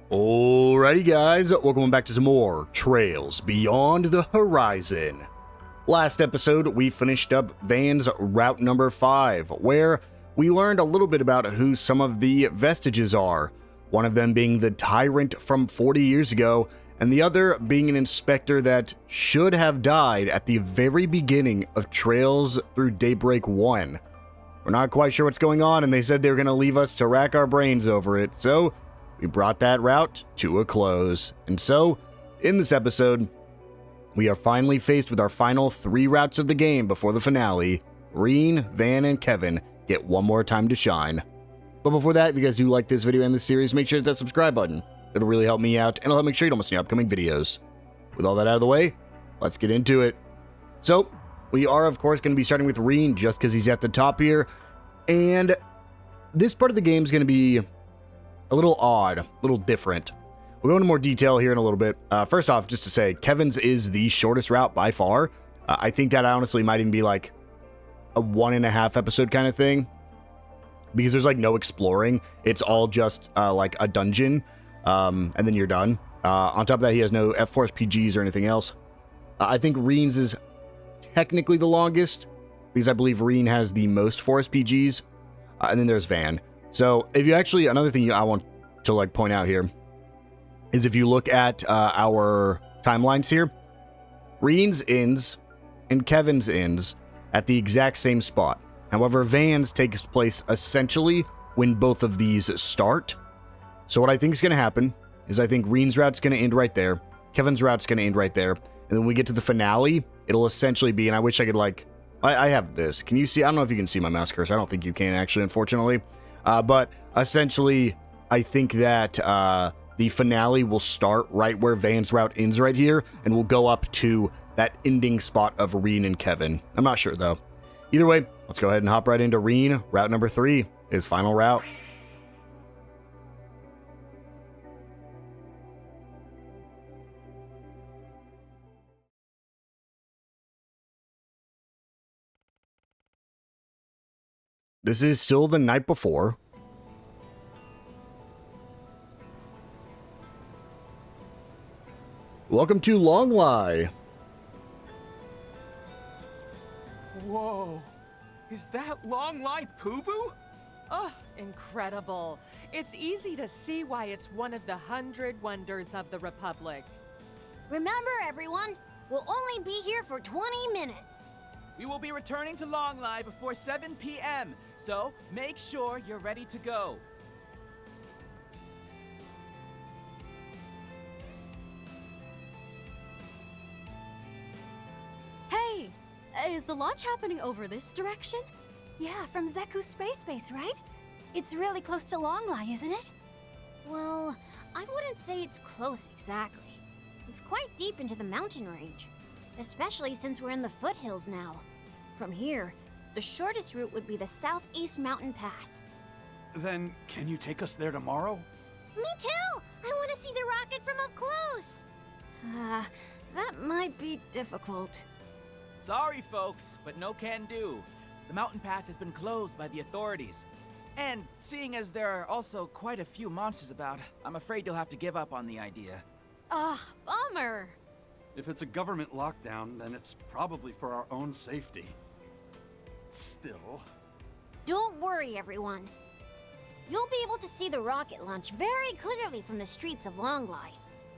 Alrighty guys, welcome back to some more Trails Beyond the Horizon. Last episode, we finished up Van's route number 5, where we learned a little bit about who some of the vestiges are. One of them being the tyrant from 40 years ago, and the other being an inspector that should have died at the very beginning of Trails Through Daybreak 1. We're not quite sure what's going on, and they said they were going to leave us to rack our brains over it, so we brought that route to a close. And so, in this episode, we are finally faced with our final 3 routes of the game before the finale. Reen, Van, and Kevin get one more time to shine. But before that, if you guys do like this video and this series, make sure to hit that subscribe button. It'll really help me out, and it'll help make sure you don't miss any upcoming videos. With all that out of the way, let's get into it. So, we are, of course, going to be starting with Reen just because he's at the top here. And this part of the game is going to be a little odd, a little different. We'll go into more detail here in a little bit. First off, just to say, Kevin's is the shortest route by far. I think that honestly might even be like a 1.5 episode kind of thing, because there's like no exploring. It's all just like a dungeon, and then you're done. On top of that, he has no F-Force PGs or anything else. I think Reen's is technically the longest, because I believe Reen has the most Force PGs, and then there's Van. So if you actually, another thing I want to like point out here is if you look at our timelines here, Reen's ends and Kevin's ends at the exact same spot. However, Van's takes place essentially when both of these start. So what I think is going to happen is I think Reen's route's going to end right there. Kevin's route's going to end right there. And then when we get to the finale, it'll essentially be, and I wish I could like, I have this. Can you see? I don't know if you can see my mouse cursor. I don't think you can actually, unfortunately. But essentially, I think that the finale will start right where Van's route ends right here, and we'll go up to that ending spot of Reen and Kevin. I'm not sure, though. Either way, let's go ahead and hop right into Reen. Route number 3, his final route. This is still the night before. Welcome to Longlie. Whoa, is that Longlie Poo-Boo? Oh, incredible. It's easy to see why it's one of the 100 wonders of the Republic. Remember, everyone, we'll only be here for 20 minutes. We will be returning to Longlie before 7 p.m., so make sure you're ready to go. Hey, is the launch happening over this direction? Yeah, from Zeku's space base, right? It's really close to Longlie, isn't it? Well, I wouldn't say it's close exactly. It's quite deep into the mountain range, especially since we're in the foothills now. From here, the shortest route would be the Southeast Mountain Pass. Then, can you take us there tomorrow? Me too! I want to see the rocket from up close! That might be difficult. Sorry, folks, but no can do. The mountain path has been closed by the authorities. And seeing as there are also quite a few monsters about, I'm afraid you'll have to give up on the idea. Bummer. If it's a government lockdown, then it's probably for our own safety. Still... Don't worry, everyone. You'll be able to see the rocket launch very clearly from the streets of Longlie.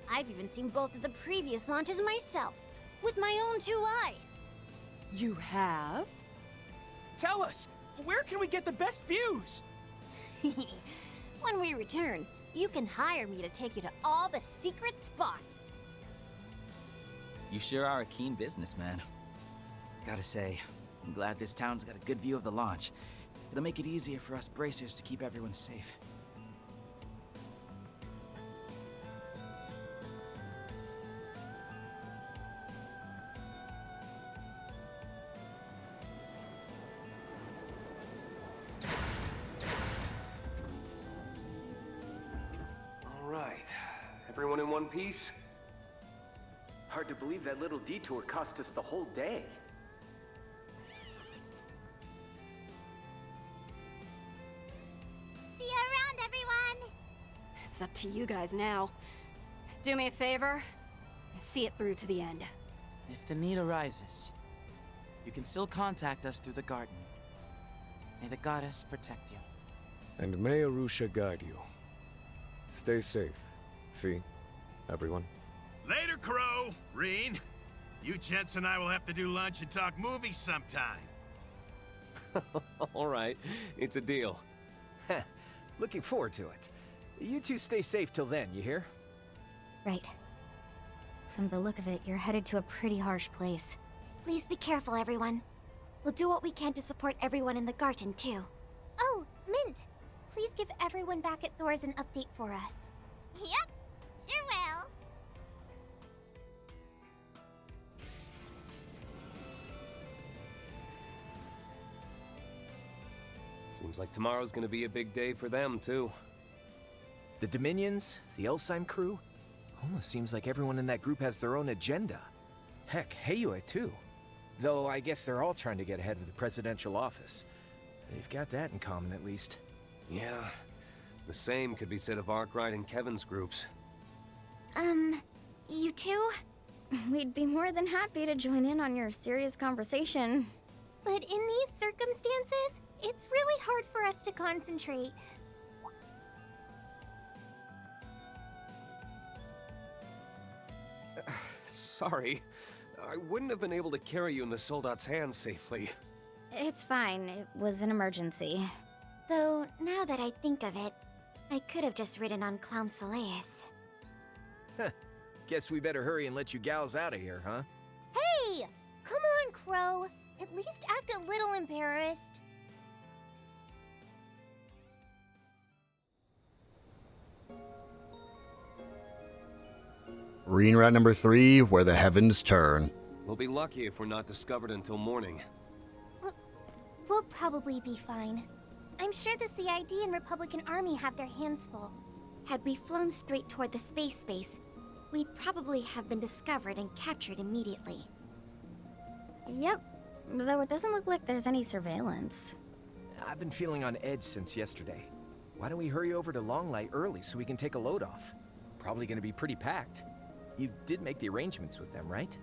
I've even seen both of the previous launches myself, with my own 2 eyes. You have? Tell us, where can we get the best views? When we return, you can hire me to take you to all the secret spots. You sure are a keen businessman. Gotta say, I'm glad this town's got a good view of the launch. It'll make it easier for us bracers to keep everyone safe. All right, everyone in one piece? Hard to believe that little detour cost us the whole day. It's up to you guys now. Do me a favor, see it through to the end. If the need arises, you can still contact us through the garden. May the goddess protect you. And may Arusha guide you. Stay safe, Fee, everyone. Later, Crow, Reen. You gents and I will have to do lunch and talk movies sometime. All right, it's a deal. Looking forward to it. You two stay safe till then, you hear? Right. From the look of it, you're headed to a pretty harsh place. Please be careful, everyone. We'll do what we can to support everyone in the garden, too. Oh, Mint! Please give everyone back at Thor's an update for us. Yep, sure will. Seems like tomorrow's gonna be a big day for them, too. The Dominions, the Elsheim crew, almost seems like everyone in that group has their own agenda. Heck, Heiyue too. Though I guess they're all trying to get ahead of the presidential office. They've got that in common at least. Yeah, the same could be said of Arkwright and Kevin's groups. You two? We'd be more than happy to join in on your serious conversation. But in these circumstances, it's really hard for us to concentrate. Sorry. I wouldn't have been able to carry you in the soldat's hands safely. It's fine. It was an emergency. Though, now that I think of it, I could have just ridden on Clown Soleus. Guess we better hurry and let you gals out of here, huh? Hey! Come on, Crow. At least act a little embarrassed. Reen route number 3, Where the Heavens Turn. We'll be lucky if we're not discovered until morning. We'll probably be fine. I'm sure the CID and Republican Army have their hands full. Had we flown straight toward the space base, we'd probably have been discovered and captured immediately. Yep, though it doesn't look like there's any surveillance. I've been feeling on edge since yesterday. Why don't we hurry over to Longlight early so we can take a load off? Probably gonna be pretty packed. You did make the arrangements with them, right?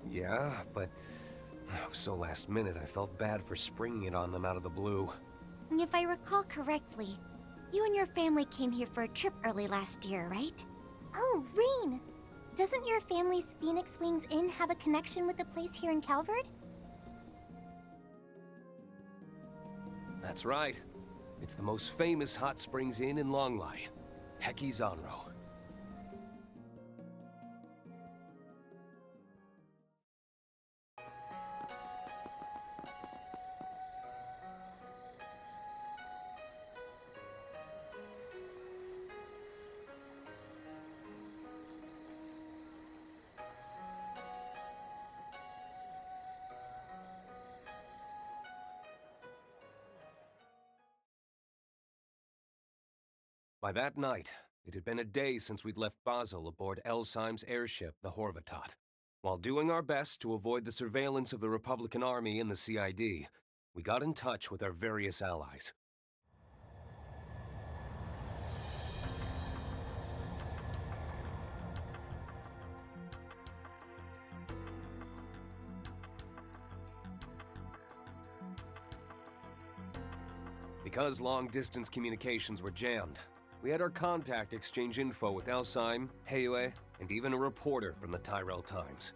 Yeah, but it was so last minute I felt bad for springing it on them out of the blue. If I recall correctly, you and your family came here for a trip early last year, right? Oh, Reen! Doesn't your family's Phoenix Wings Inn have a connection with the place here in Calvard? That's right. It's the most famous hot springs inn in Longlai, Heki Zanro. By that night, it had been a day since we'd left Basel aboard Elsheim's airship, the Horvatot. While doing our best to avoid the surveillance of the Republican Army and the CID, we got in touch with our various allies. Because long-distance communications were jammed, we had our contact exchange info with Elsheim, Heiyue, and even a reporter from the Tyrell Times.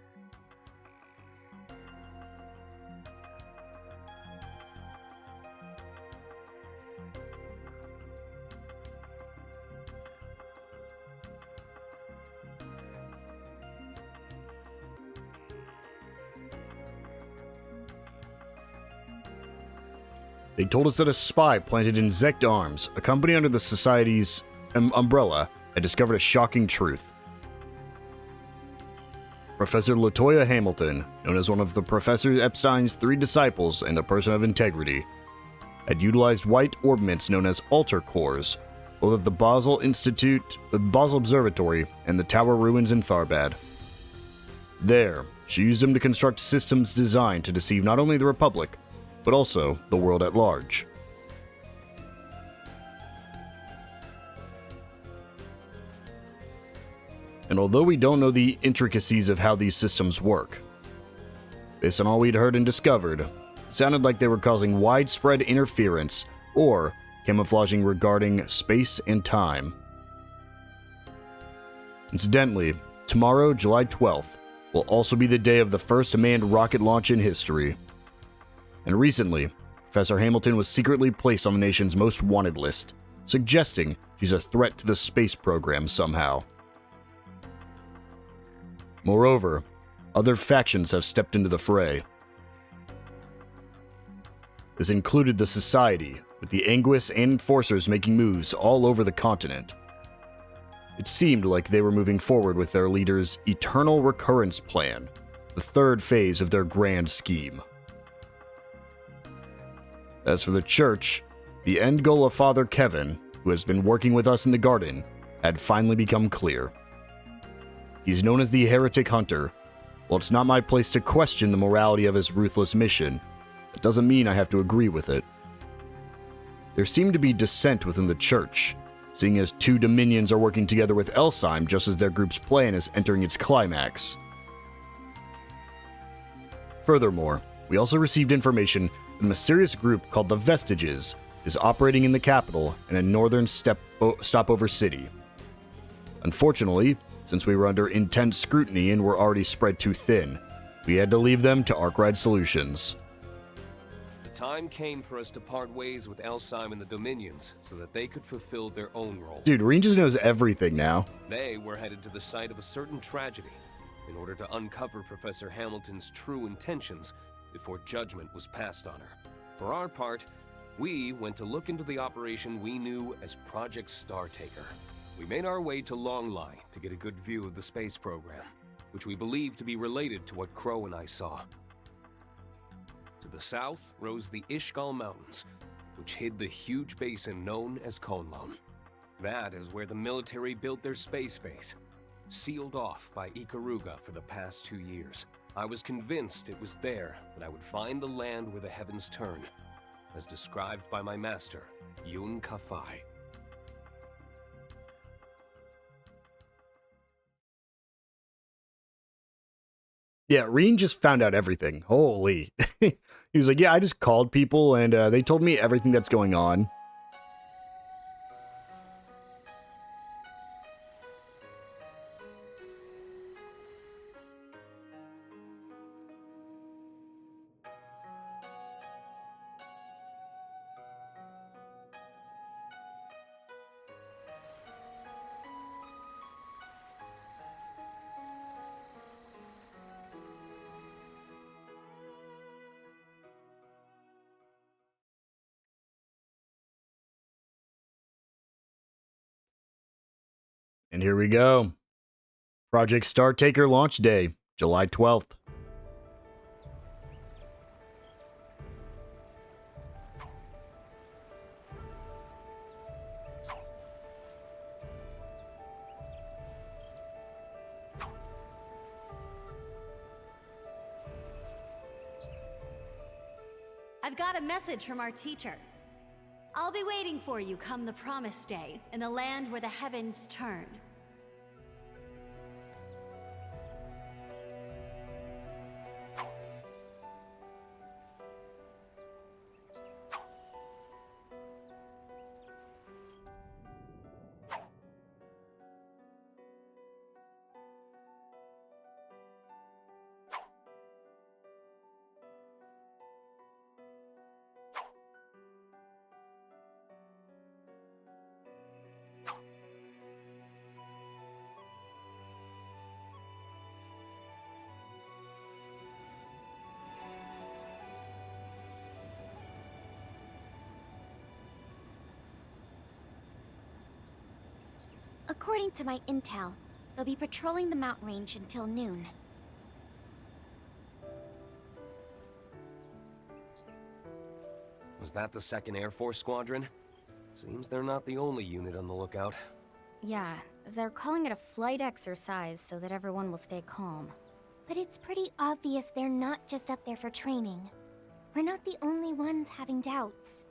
They told us that a spy planted in Zect Arms, a company under the Society's umbrella, had discovered a shocking truth. Professor Latoya Hamilton, known as one of the Professor Epstein's 3 disciples and a person of integrity, had utilized white orbments known as altar cores, both at the Basel Institute, the Basel Observatory, and the Tower Ruins in Tharbad. There, she used them to construct systems designed to deceive not only the Republic, but also the world at large. And although we don't know the intricacies of how these systems work, based on all we'd heard and discovered, it sounded like they were causing widespread interference or camouflaging regarding space and time. Incidentally, tomorrow, July 12th, will also be the day of the first manned rocket launch in history. And recently, Professor Hamilton was secretly placed on the nation's most wanted list, suggesting she's a threat to the space program somehow. Moreover, other factions have stepped into the fray. This included the Society, with the Anguis and Enforcers making moves all over the continent. It seemed like they were moving forward with their leader's Eternal Recurrence plan, the third phase of their grand scheme. As for the Church, the end goal of Father Kevin, who has been working with us in the garden, had finally become clear. He's known as the Heretic Hunter. While it's not my place to question the morality of his ruthless mission, it doesn't mean I have to agree with it. There seemed to be dissent within the Church, seeing as two Dominions are working together with Elsheim just as their group's plan is entering its climax. Furthermore, we also received information that a mysterious group called the Vestiges is operating in the capital and a northern stopover city. Unfortunately, since we were under intense scrutiny and were already spread too thin, we had to leave them to Arkwright Solutions. The time came for us to part ways with Elsheim and the Dominions so that they could fulfill their own role. Dude, Reen just knows everything now. They were headed to the site of a certain tragedy in order to uncover Professor Hamilton's true intentions before judgment was passed on her. For our part, we went to look into the operation we knew as Project Startaker. We made our way to Longline to get a good view of the space program, which we believed to be related to what Crow and I saw. To the south rose the Ishgal Mountains, which hid the huge basin known as Konlon. That is where the military built their space base, sealed off by Ikaruga for the past 2 years. I was convinced it was there that I would find the land where the heavens turn, as described by my master, Yun Kafai. Yeah, Reen just found out everything. Holy. He was like, yeah, I just called people and they told me everything that's going on. And here we go. Project Startaker launch day, July 12th. I've got a message from our teacher. I'll be waiting for you come the promised day, in the land where the heavens turn. According to my intel, they'll be patrolling the mountain range until noon. Was that the 2nd Air Force Squadron? Seems they're not the only unit on the lookout. Yeah, they're calling it a flight exercise so that everyone will stay calm. But it's pretty obvious they're not just up there for training. We're not the only ones having doubts.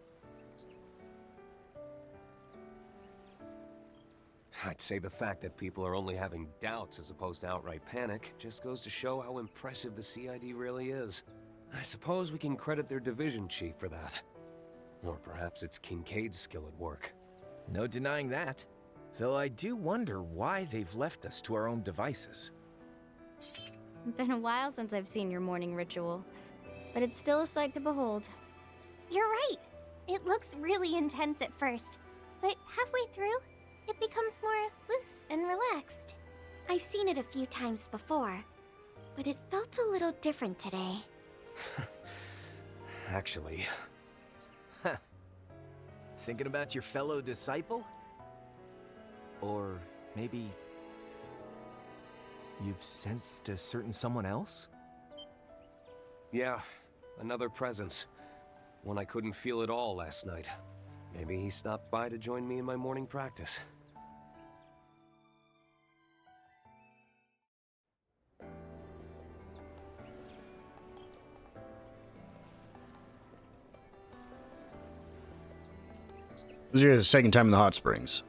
I'd say the fact that people are only having doubts as opposed to outright panic just goes to show how impressive the CID really is. I suppose we can credit their division chief for that. Or perhaps it's Kincaid's skill at work. No denying that. Though I do wonder why they've left us to our own devices. Been a while since I've seen your morning ritual, but it's still a sight to behold. You're right. It looks really intense at first, but halfway through, it becomes more loose and relaxed. I've seen it a few times before, but it felt a little different today. Actually... Thinking about your fellow disciple? Or maybe... you've sensed a certain someone else? Yeah, another presence. One I couldn't feel at all last night. Maybe he stopped by to join me in my morning practice. This is your second time in the hot springs.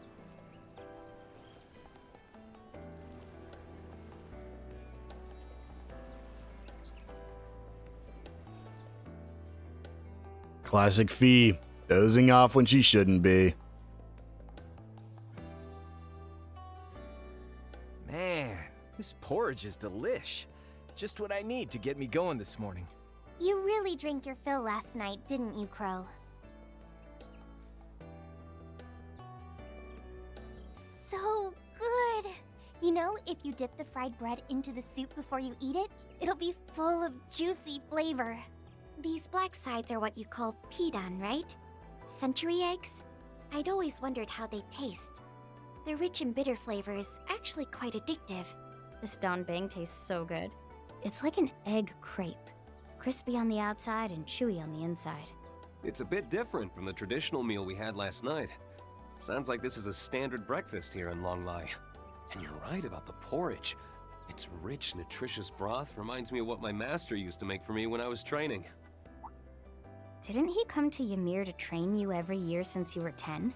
Classic Fee, dozing off when she shouldn't be. Man, this porridge is delish. Just what I need to get me going this morning. You really drank your fill last night, didn't you, Crow? So good! You know, if you dip the fried bread into the soup before you eat it, it'll be full of juicy flavor. These black sides are what you call pidan, right? Century eggs? I'd always wondered how they taste. The rich and bitter flavor is actually quite addictive. This danbing tastes so good. It's like an egg crepe. Crispy on the outside and chewy on the inside. It's a bit different from the traditional meal we had last night. Sounds like this is a standard breakfast here in Longlai. And you're right about the porridge. Its rich, nutritious broth reminds me of what my master used to make for me when I was training. Didn't he come to Ymir to train you every year since you were 10?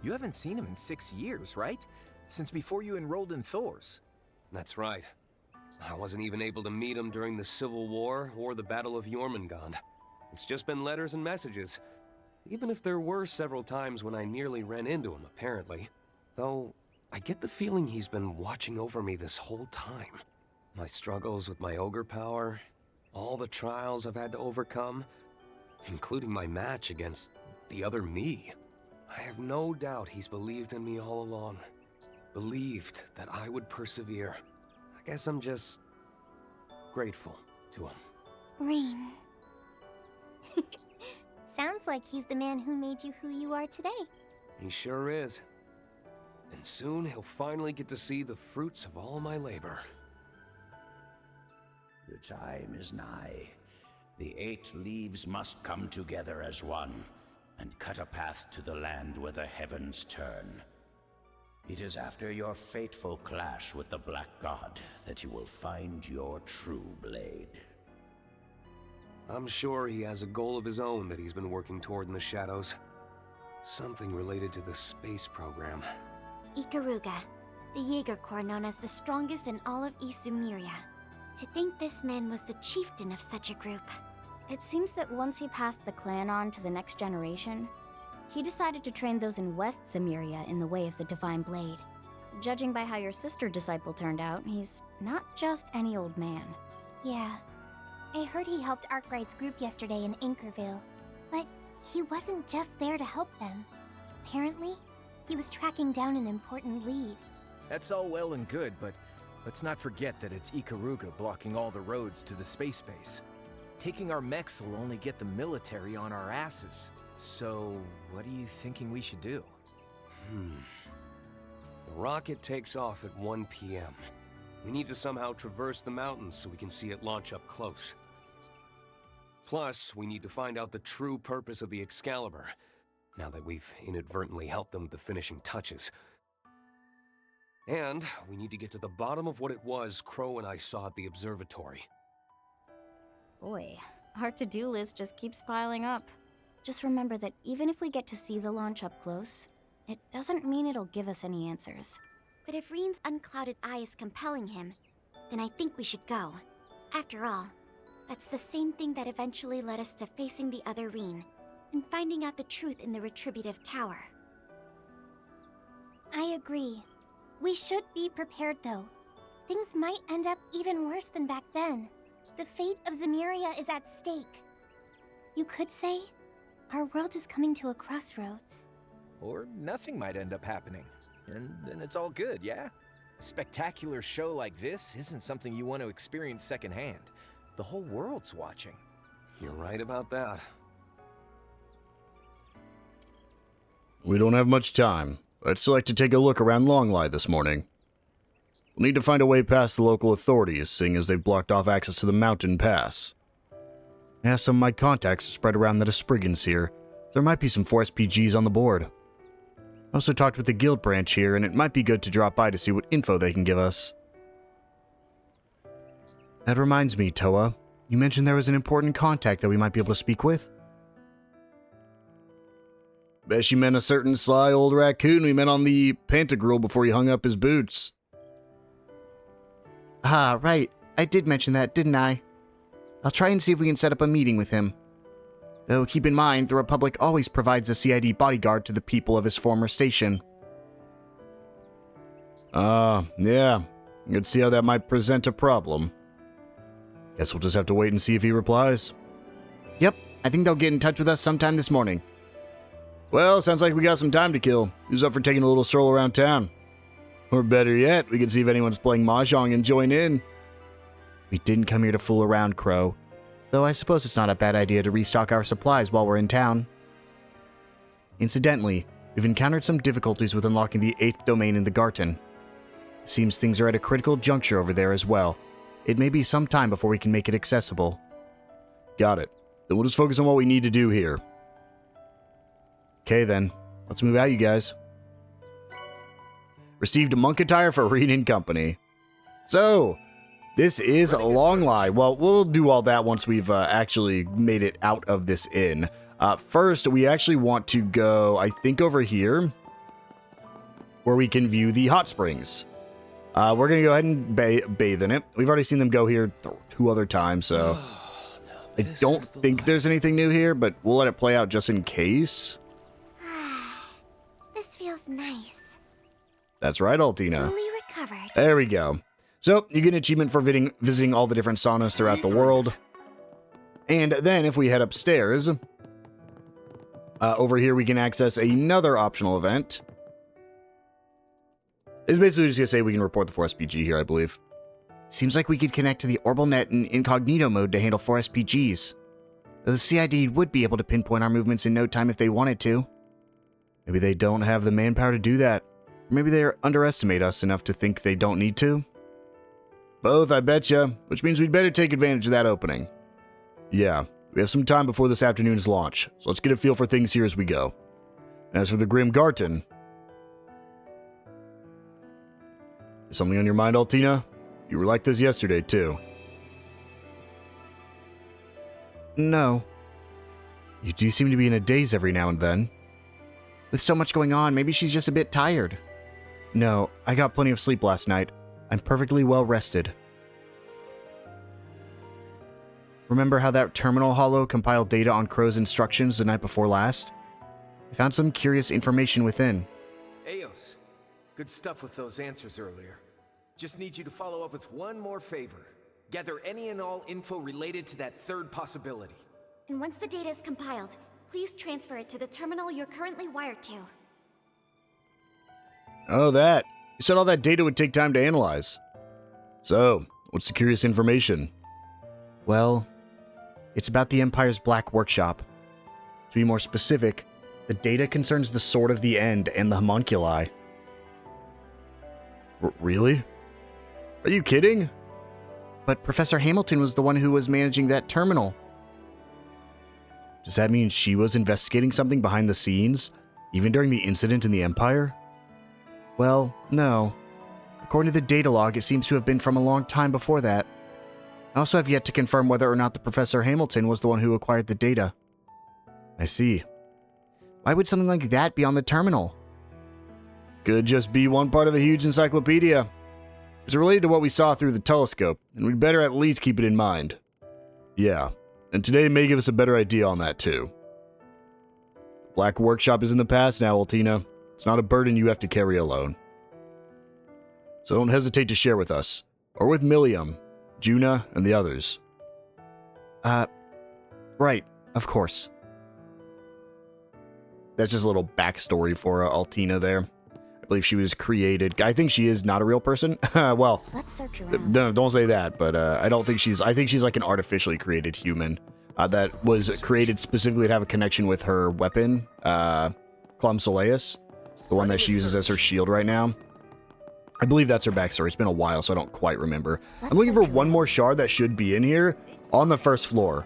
You haven't seen him in 6 years, right? Since before you enrolled in Thor's. That's right. I wasn't even able to meet him during the Civil War or the Battle of Jormungand. It's just been letters and messages. Even if there were several times when I nearly ran into him, apparently. Though, I get the feeling he's been watching over me this whole time. My struggles with my ogre power, all the trials I've had to overcome, including my match against the other me. I have no doubt he's believed in me all along. Believed that I would persevere. I guess I'm just grateful to him. Rain. Sounds like he's the man who made you who you are today. He sure is. And soon he'll finally get to see the fruits of all my labor. The time is nigh. The 8 leaves must come together as one, and cut a path to the land where the heavens turn. It is after your fateful clash with the Black God that you will find your true blade. I'm sure he has a goal of his own that he's been working toward in the shadows. Something related to the space program. Ikaruga, the Jaeger Corps known as the strongest in all of East Zemuria. To think this man was the chieftain of such a group. It seems that once he passed the clan on to the next generation, he decided to train those in West Zemuria in the way of the Divine Blade. Judging by how your sister disciple turned out, he's not just any old man. Yeah. I heard he helped Arkwright's group yesterday in Anchorville. But he wasn't just there to help them. Apparently, he was tracking down an important lead. That's all well and good, but let's not forget that it's Ikaruga blocking all the roads to the space base. Taking our mechs will only get the military on our asses. So, what are you thinking we should do? The rocket takes off at 1 p.m. We need to somehow traverse the mountains so we can see it launch up close. Plus, we need to find out the true purpose of the Excalibur, now that we've inadvertently helped them with the finishing touches. And we need to get to the bottom of what it was Crow and I saw at the observatory. Boy, our to-do list just keeps piling up. Just remember that even if we get to see the launch up close, it doesn't mean it'll give us any answers. But if Reen's unclouded eye is compelling him, then I think we should go. After all, that's the same thing that eventually led us to facing the other Reen and finding out the truth in the Retributive Tower. I agree. We should be prepared, though. Things might end up even worse than back then. The fate of Zemuria is at stake. You could say, our world is coming to a crossroads. Or nothing might end up happening, and then it's all good, yeah? A spectacular show like this isn't something you want to experience secondhand. The whole world's watching. You're right about that. We don't have much time. I'd still like to take a look around Longlai this morning. We'll need to find a way past the local authorities, seeing as they've blocked off access to the mountain pass. I asked some of my contacts to spread around that Asprigans here. There might be some 4SPGs on the board. I also talked with the guild branch here, and it might be good to drop by to see what info they can give us. That reminds me, Toa. You mentioned there was an important contact that we might be able to speak with? Bet you meant a certain sly old raccoon we met on the Pantagruel before he hung up his boots. Ah, right. I did mention that, didn't I? I'll try and see if we can set up a meeting with him. Though keep in mind, the Republic always provides a CID bodyguard to the people of his former station. Yeah. You could see how that might present a problem. Guess we'll just have to wait and see if he replies. Yep, I think they'll get in touch with us sometime this morning. Well, sounds like we got some time to kill. Who's up for taking a little stroll around town? Or better yet, we can see if anyone's playing Mahjong and join in. We didn't come here to fool around, Crow. Though I suppose it's not a bad idea to restock our supplies while we're in town. Incidentally, we've encountered some difficulties with unlocking the 8th domain in the Garten. Seems things are at a critical juncture over there as well. It may be some time before we can make it accessible. Got it. Then we'll just focus on what we need to do here. Okay then, let's move out, you guys. Received a monk attire for Reen and Company. So, this is a Longlai. Well, we'll do all that once we've actually made it out of this inn. First, we actually want to go, I think, over here, where we can view the hot springs. We're going to go ahead and bathe in it. We've already seen them go here 2 other times, so I don't think there's anything new here, but we'll let it play out just in case. This feels nice. That's right, Altina. Fully recovered. There we go. So, you get an achievement for visiting all the different saunas throughout the world. And then, if we head upstairs, over here we can access another optional event. It's basically just going to say we can report the 4SPG here, I believe. Seems like we could connect to the Orbital Net in incognito mode to handle 4SPGs. Though the CID would be able to pinpoint our movements in no time if they wanted to. Maybe they don't have the manpower to do that. Or maybe they underestimate us enough to think they don't need to. Both, I betcha, which means we'd better take advantage of that opening. Yeah, we have some time before this afternoon's launch, so let's get a feel for things here as we go. And as for the Grim Garten, is something on your mind, Altina? You were like this yesterday, too. No. You do seem to be in a daze every now and then. With so much going on, maybe she's just a bit tired. No, I got plenty of sleep last night. I'm perfectly well rested. Remember how that terminal holo compiled data on Crow's instructions the night before last? I found some curious information within. Eos, good stuff with those answers earlier. Just need you to follow up with one more favor. Gather any and all info related to that third possibility. And once the data is compiled, please transfer it to the terminal you're currently wired to. Oh, that. You said all that data would take time to analyze. So, what's the curious information? Well, it's about the Empire's Black Workshop. To be more specific, the data concerns the Sword of the End and the homunculi. Really? Are you kidding? But Professor Hamilton was the one who was managing that terminal. Does that mean she was investigating something behind the scenes, even during the incident in the Empire? Well, no. According to the data log, it seems to have been from a long time before that. I also have yet to confirm whether or not the Professor Hamilton was the one who acquired the data. I see. Why would something like that be on the terminal? Could just be one part of a huge encyclopedia. It's related to what we saw through the telescope, and we'd better at least keep it in mind. Yeah, and today may give us a better idea on that too. Black Workshop is in the past now, Altina. It's not a burden you have to carry alone. So don't hesitate to share with us, or with Milliam, Juna, and the others. Right, of course. That's just a little backstory for Altina there. I believe she was created. I think she is not a real person. Well, let's search around. No, don't say that, but I don't think she's... I think she's like an artificially created human that was created specifically to have a connection with her weapon, Clum Soleus, the one that she uses as her shield right now. I believe that's her backstory. It's been a while, so I don't quite remember. I'm looking for one more shard that should be in here on the first floor.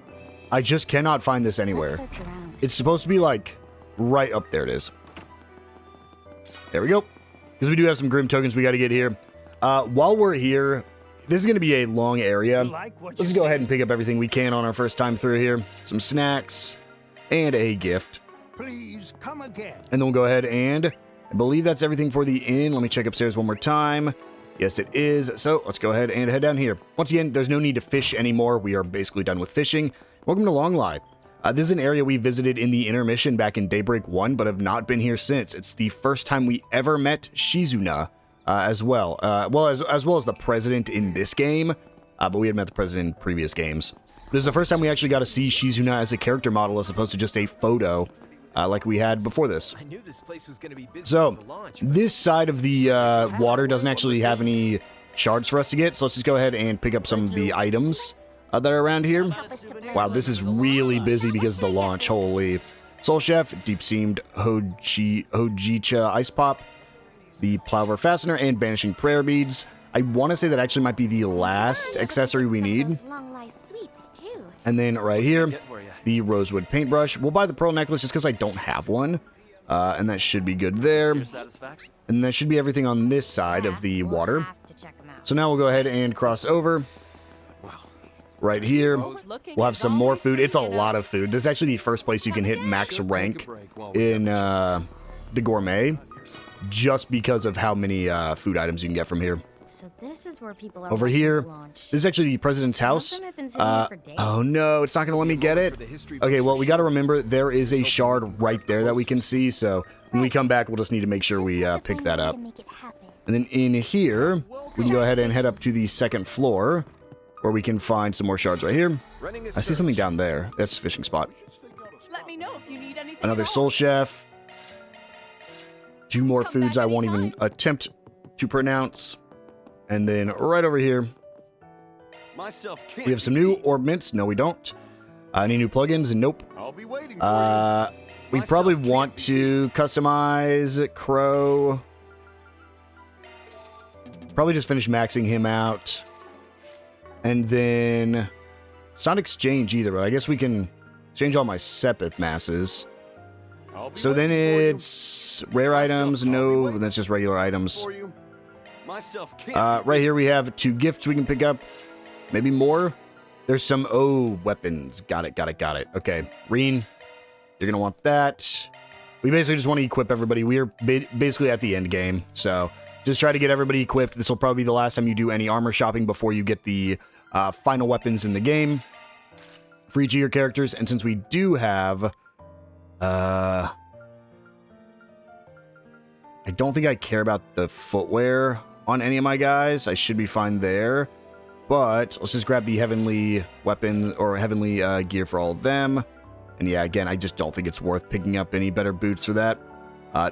I just cannot find this anywhere. It's supposed to be like right up there. It is. There we go. Because we do have some Grim tokens we got to get here. While we're here, this is going to be a long area. Let's just go ahead and pick up everything we can on our first time through here. Some snacks and a gift. Please come again. And then we'll go ahead and I believe that's everything for the inn. Let me check upstairs one more time. Yes, it is. So let's go ahead and head down here. Once again, there's no need to fish anymore. We are basically done with fishing. Welcome to Longlai. This is an area we visited in the intermission back in Daybreak 1, but have not been here since. It's the first time we ever met Shizuna as well. As well as the president in this game, but we had met the president in previous games. This is the first time we actually got to see Shizuna as a character model as opposed to just a photo like we had before this. I knew this place was going to be busy So, for the launch, this side of the water doesn't actually have any shards for us to get, so let's just go ahead and pick up some of the items that are around here. Wow, this is really busy because of the launch. Holy. Soul Chef, Deep-Seamed Hojicha Ice Pop, the Plover Fastener, and Banishing Prayer Beads. I want to say that actually might be the last accessory we need. And then right here, the Rosewood Paintbrush. We'll buy the Pearl Necklace just because I don't have one. And that should be good there. And that should be everything on this side of the water. So now we'll go ahead and cross over. Right here, we'll have some more food. It's a lot of food. This is actually the first place you can hit max rank in the Gourmet, just because of how many food items you can get from here. So this is where people are over here. This is actually the president's house. Oh no, it's not going to let me get it. Okay, well, we got to remember there is a shard right there that we can see. So when we come back, we'll just need to make sure we pick that up. And then in here, we can go ahead and head up to the second floor, where we can find some more shards right here. I see something down there. That's a fishing spot. Let me know if you need anything. Another Soul Chef. 2 more foods I won't even attempt to pronounce. And then right over here, we have some new orb mints. No, we don't. Any new plugins? Nope. I'll be waiting we probably want to customize Crow. Probably just finish maxing him out. And then it's not exchange either, but I guess we can exchange all my Sepith masses. So then it's rare items. No, that's just regular items. Right here we have 2 gifts we can pick up. Maybe more. There's some weapons. Got it. Okay, Reen, you're gonna want that. We basically just want to equip everybody. We are basically at the end game, so just try to get everybody equipped. This will probably be the last time you do any armor shopping before you get the final weapons in the game for each of your characters. And since we do have, I don't think I care about the footwear on any of my guys. I should be fine there. But let's just grab the heavenly weapon or heavenly gear for all of them. And yeah, again, I just don't think it's worth picking up any better boots for that.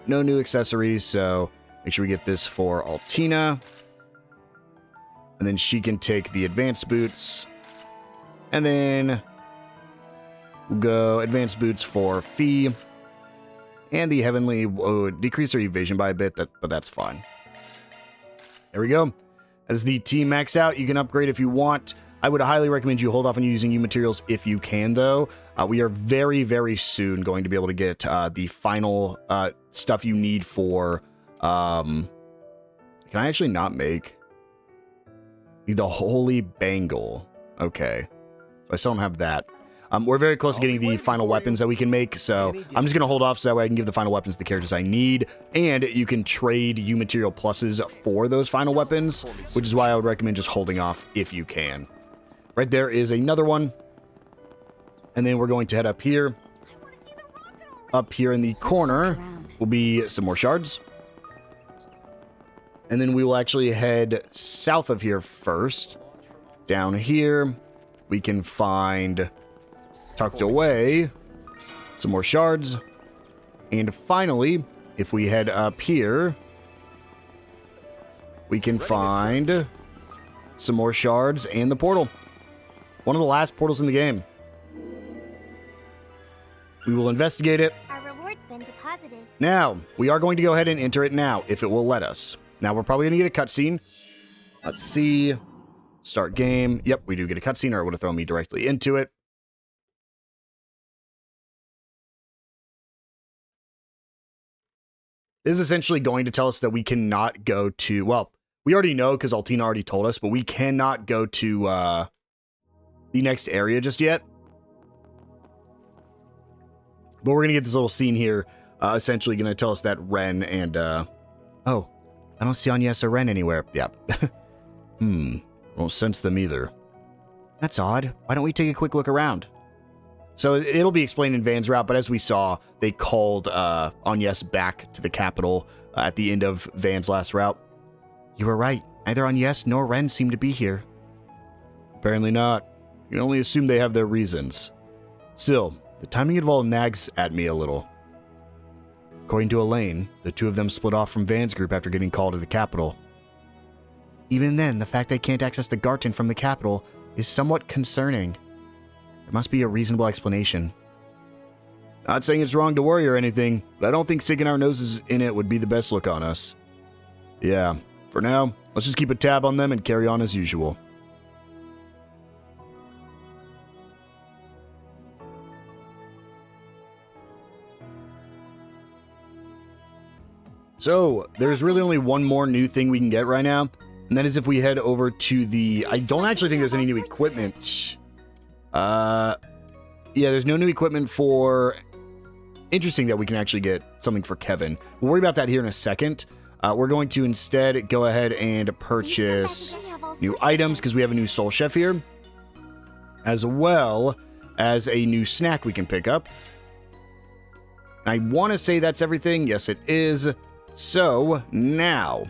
No new accessories, so make sure we get this for Altina. And then she can take the advanced boots. And then we'll go advanced boots for Fee. And the heavenly decrease her evasion by a bit, but that's fine. There we go. As the team max out, you can upgrade if you want. I would highly recommend you hold off on using U materials if you can, though. We are very, very soon going to be able to get the final stuff you need for... can I actually not make... The Holy Bangle. Okay. So I still don't have that. We're very close to getting the final weapons that we can make, so I'm just going to hold off so that way I can give the final weapons to the characters I need, and you can trade U-Material pluses for those final weapons, which is why I would recommend just holding off if you can. Right there is another one, and then we're going to head up here. Up here in the corner will be some more shards. And then we will actually head south of here first. Down here, we can find, tucked away, some more shards. And finally, if we head up here, we can find some more shards and the portal. One of the last portals in the game. We will investigate it. Our reward's been deposited. Now, we are going to go ahead and enter it now, if it will let us. Now, we're probably going to get a cutscene. Let's see. Start game. Yep, we do get a cutscene, or it would have thrown me directly into it. This is essentially going to tell us that we cannot go to... Well, we already know because Altina already told us, but we cannot go to the next area just yet. But we're going to get this little scene here, essentially going to tell us that Ren and, oh, I don't see Agnes or Ren anywhere. Yeah. Won't sense them either. That's odd. Why don't we take a quick look around? So it'll be explained in Van's route, but as we saw, they called Agnes back to the capital at the end of Van's last route. You were right. Neither Agnes nor Ren seem to be here. Apparently not. You can only assume they have their reasons. Still, the timing involved nags at me a little. According to Elaine, the two of them split off from Van's group after getting called to the capital. Even then, the fact they can't access the Garten from the capital is somewhat concerning. There must be a reasonable explanation. Not saying it's wrong to worry or anything, but I don't think sticking our noses in it would be the best look on us. Yeah, for now, let's just keep a tab on them and carry on as usual. So, there's really only one more new thing we can get right now, and that is if we head over to the... I don't actually think there's any new equipment. Yeah, there's no new equipment for... Interesting that we can actually get something for Kevin. We'll worry about that here in a second. We're going to instead go ahead and purchase new items because we have a new Soul Chef here, as well as a new snack we can pick up. I want to say that's everything. Yes, it is. So, now,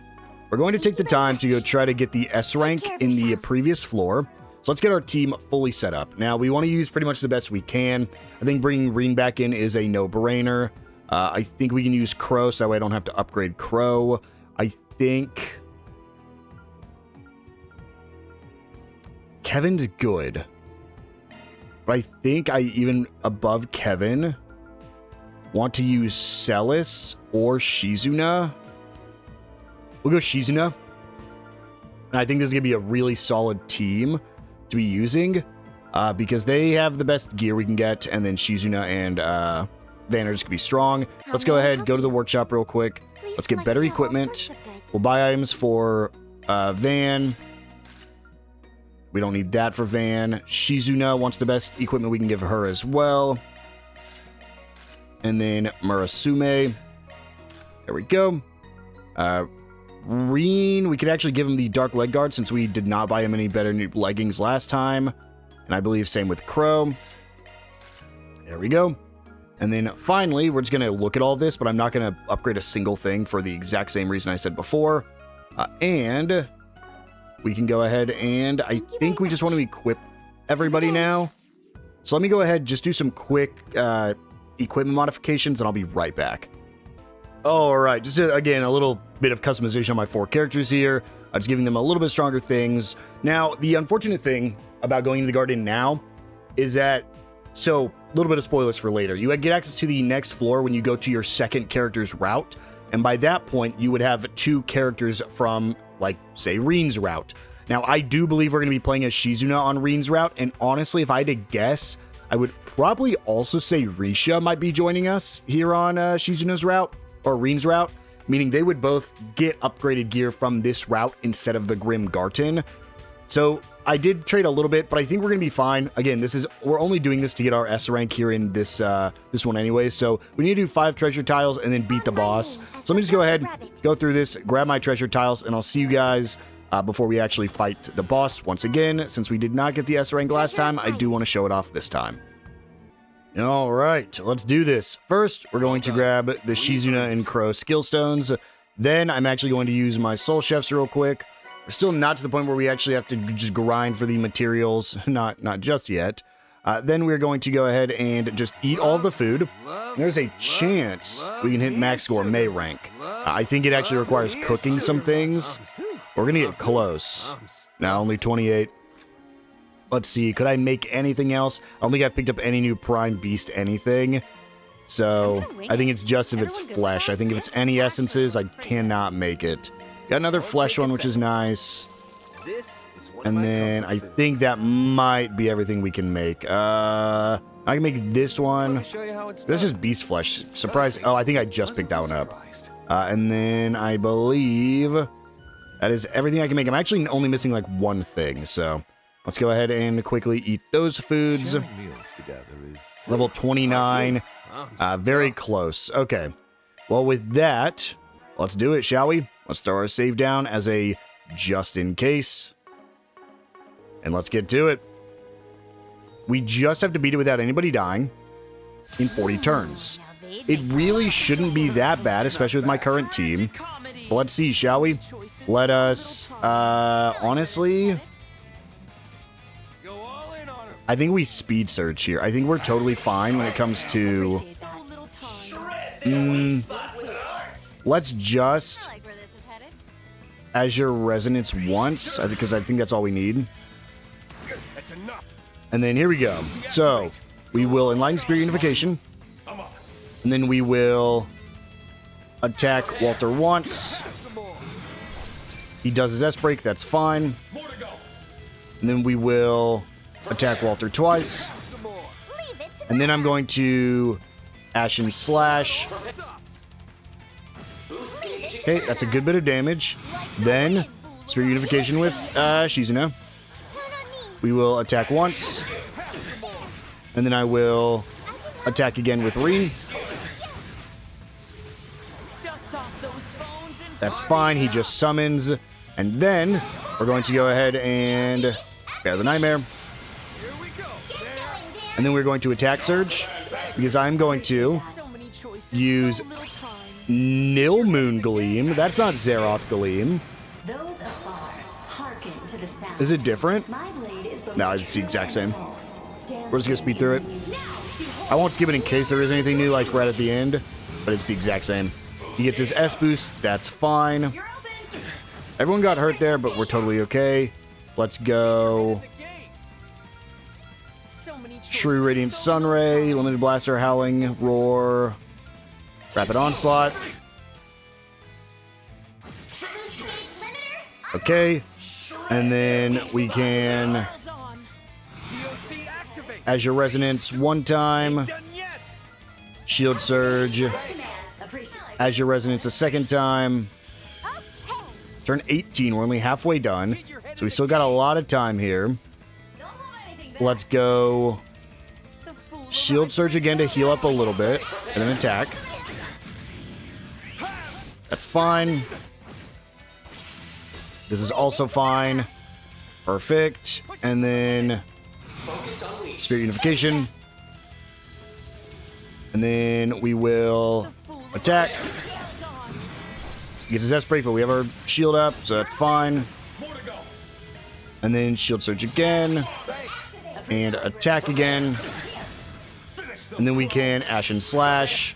we're going to take the time to go try to get the S rank in the previous floor. So let's get our team fully set up. Now, we want to use pretty much the best we can. I think bringing Reen back in is a no-brainer. I think we can use Crow, so that way I don't have to upgrade Crow. I think... Kevin's good. But I think I even, above Kevin... want to use Celis or Shizuna. We'll go Shizuna. And I think this is going to be a really solid team to be using because they have the best gear we can get, and then Shizuna and Van are just going to be strong. Let's go ahead, go to the workshop real quick. Let's get better equipment. We'll buy items for Van. We don't need that for Van. Shizuna wants the best equipment we can give her as well. And then Murasume. There we go. Reen, we could actually give him the Dark Leg Guard since we did not buy him any better new leggings last time. And I believe same with Crow. There we go. And then finally, we're just going to look at all this, but I'm not going to upgrade a single thing for the exact same reason I said before. And we can go ahead and I think we just want to equip everybody now. So let me go ahead, just do some quick equipment modifications, and I'll be right back. All right, just again, a little bit of customization on my 4 characters here. Just giving them a little bit stronger things. Now, the unfortunate thing about going to the garden now is that, so a little bit of spoilers for later. You get access to the next floor when you go to your second character's route, and by that point, you would have 2 characters from, like, say, Reen's route. Now, I do believe we're going to be playing as Shizuna on Reen's route, and honestly, if I had to guess, I would probably also say Risha might be joining us here on Shizuna's route, or Reen's route, meaning they would both get upgraded gear from this route instead of the Grim Garten. So I did trade a little bit, but I think we're gonna be fine. Again, we're only doing this to get our S rank here in this this one anyway. So we need to do 5 treasure tiles and then beat the boss. So let me just go ahead, go through this, grab my treasure tiles, and I'll see you guys before we actually fight the boss once again. Since we did not get the S rank last time, I do want to show it off this time. All right, let's do this. First, we're going to grab the Shizuna and Crow skill stones. Then I'm actually going to use my soul chefs real quick. We're still not to the point where we actually have to just grind for the materials, not just yet. Then we're going to go ahead and just eat all of the food. There's a chance we can hit max gourmet rank. I think it actually requires cooking some things. We're going to get close. Now, only 28. Let's see, could I make anything else? I don't think I've picked up any new Prime Beast anything. So, I think it's just if it's flesh. I think if it's any essences, I cannot make it. Got another flesh one, which is nice. And then I think that might be everything we can make. I can make this one. This is beast flesh. Surprise. Oh, I think I just picked that one up. And then I believe that is everything I can make. I'm actually only missing like one thing, so let's go ahead and quickly eat those foods. Level 29. Very close. Okay. Well, with that, let's do it, shall we? Let's throw our save down as a just in case. And let's get to it. We just have to beat it without anybody dying in 40 turns. It really shouldn't be that bad, especially with my current team. But let's see, shall we? Let us, honestly, I think we speed surge here. I think we're totally fine when it comes to... let's just Azure Resonance once, because I think that's all we need. And then here we go. So, we will Enlighten Spirit Unification. And then we will attack Walter once. He does his S-Break, that's fine. And then we will attack Walter twice. And then I'm going to Ashen Slash. Okay, that's a good bit of damage. Then, Spirit Unification with Shizuna. We will attack once. And then I will attack again with Reen. That's fine, he just summons. And then, we're going to go ahead and Bear the Nightmare. And then we're going to attack Surge, because I'm going to use Nil Moon Gleam. That's not Zeroth Gleam. Is it different? No, it's the exact same. We're just going to speed through it. I won't skip it in case there is anything new, like right at the end, but it's the exact same. He gets his S boost, that's fine. Everyone got hurt there, but we're totally okay. Let's go. Shrew Radiant Sunray, Limited Blaster, Howling, Roar, Rapid Onslaught. Okay, and then we can Azure Resonance one time, Shield Surge, Azure Resonance a second time. Turn 18, we're only halfway done, so we still got a lot of time here. Let's go Shield Surge again to heal up a little bit, and then attack. That's fine. This is also fine. Perfect. And then Spirit Unification. And then we will attack. Gets his S-Break, but we have our shield up, so that's fine. And then Shield Surge again. And attack again. And then we can Ashen Slash.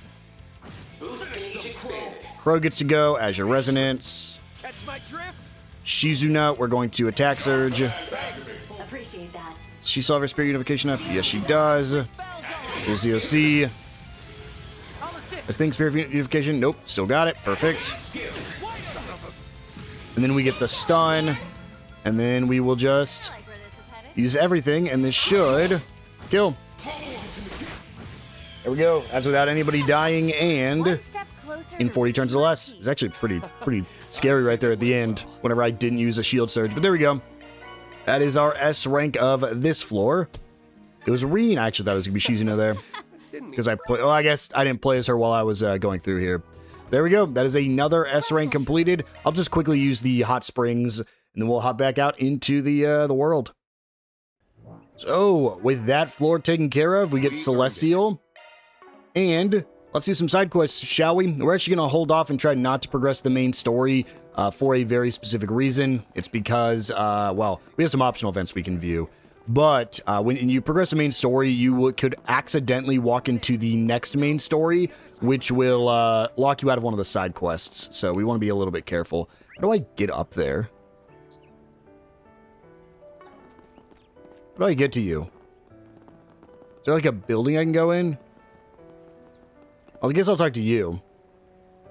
Crow gets to go. Azure Resonance. Shizuna, we're going to attack Surge. Does she still have her Spirit Unification up? Yes, she does. There's the OC. This thing, Spirit Unification. Nope, still got it. Perfect. And then we get the stun. And then we will just use everything, and this should kill. There we go. That's without anybody dying, and in 40 turns or less. It's actually pretty scary right there at the end, whenever I didn't use a shield surge. But there we go. That is our S rank of this floor. It was Reen, I actually thought it was going to be Shizuna there. Because I guess I didn't play as her while I was going through here. There we go. That is another S rank completed. I'll just quickly use the hot springs, and then we'll hop back out into the world. So, with that floor taken care of, we get Celestial. And let's do some side quests, shall we? We're actually going to hold off and try not to progress the main story for a very specific reason. It's because, well, we have some optional events we can view. But when you progress the main story, you could accidentally walk into the next main story, which will lock you out of one of the side quests. So we want to be a little bit careful. How do I get up there? How do I get to you? Is there like a building I can go in? I guess I'll talk to you.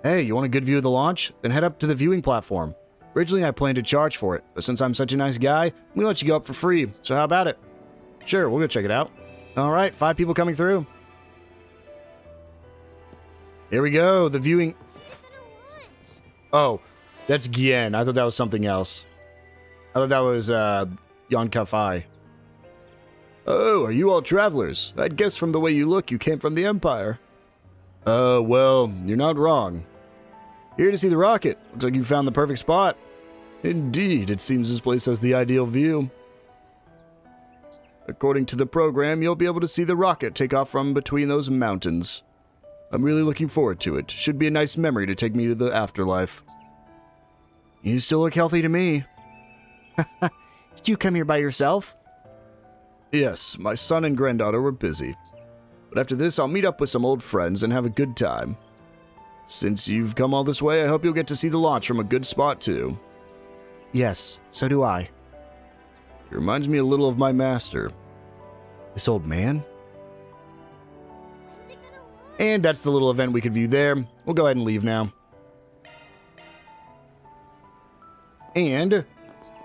Hey, you want a good view of the launch? Then head up to the viewing platform. Originally, I planned to charge for it, but since I'm such a nice guy, I'm gonna let you go up for free. So how about it? Sure, we'll go check it out. All right, 5 people coming through. Here we go, the viewing... Oh, that's Gien. I thought that was something else. I thought that was, Yonkafai. Oh, are you all travelers? I'd guess from the way you look, you came from the Empire. Well, you're not wrong. Here to see the rocket. Looks like you found the perfect spot. Indeed, it seems this place has the ideal view. According to the program, you'll be able to see the rocket take off from between those mountains. I'm really looking forward to it. Should be a nice memory to take me to the afterlife. You still look healthy to me. Did you come here by yourself? Yes, my son and granddaughter were busy. But after this, I'll meet up with some old friends and have a good time. Since you've come all this way, I hope you'll get to see the launch from a good spot, too. Yes, so do I. It reminds me a little of my master. This old man? And that's the little event we could view there. We'll go ahead and leave now. And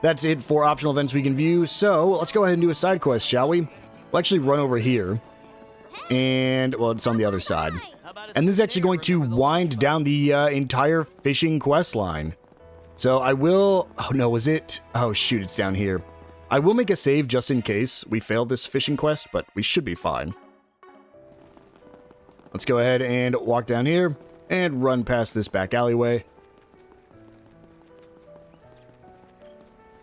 that's it for optional events we can view. So let's go ahead and do a side quest, shall we? We'll actually run over here. And, well, it's on the other side. And this is actually going to wind down the entire fishing quest line. So I will... Oh, no, was it? Oh, shoot, it's down here. I will make a save just in case we fail this fishing quest, but we should be fine. Let's go ahead and walk down here and run past this back alleyway.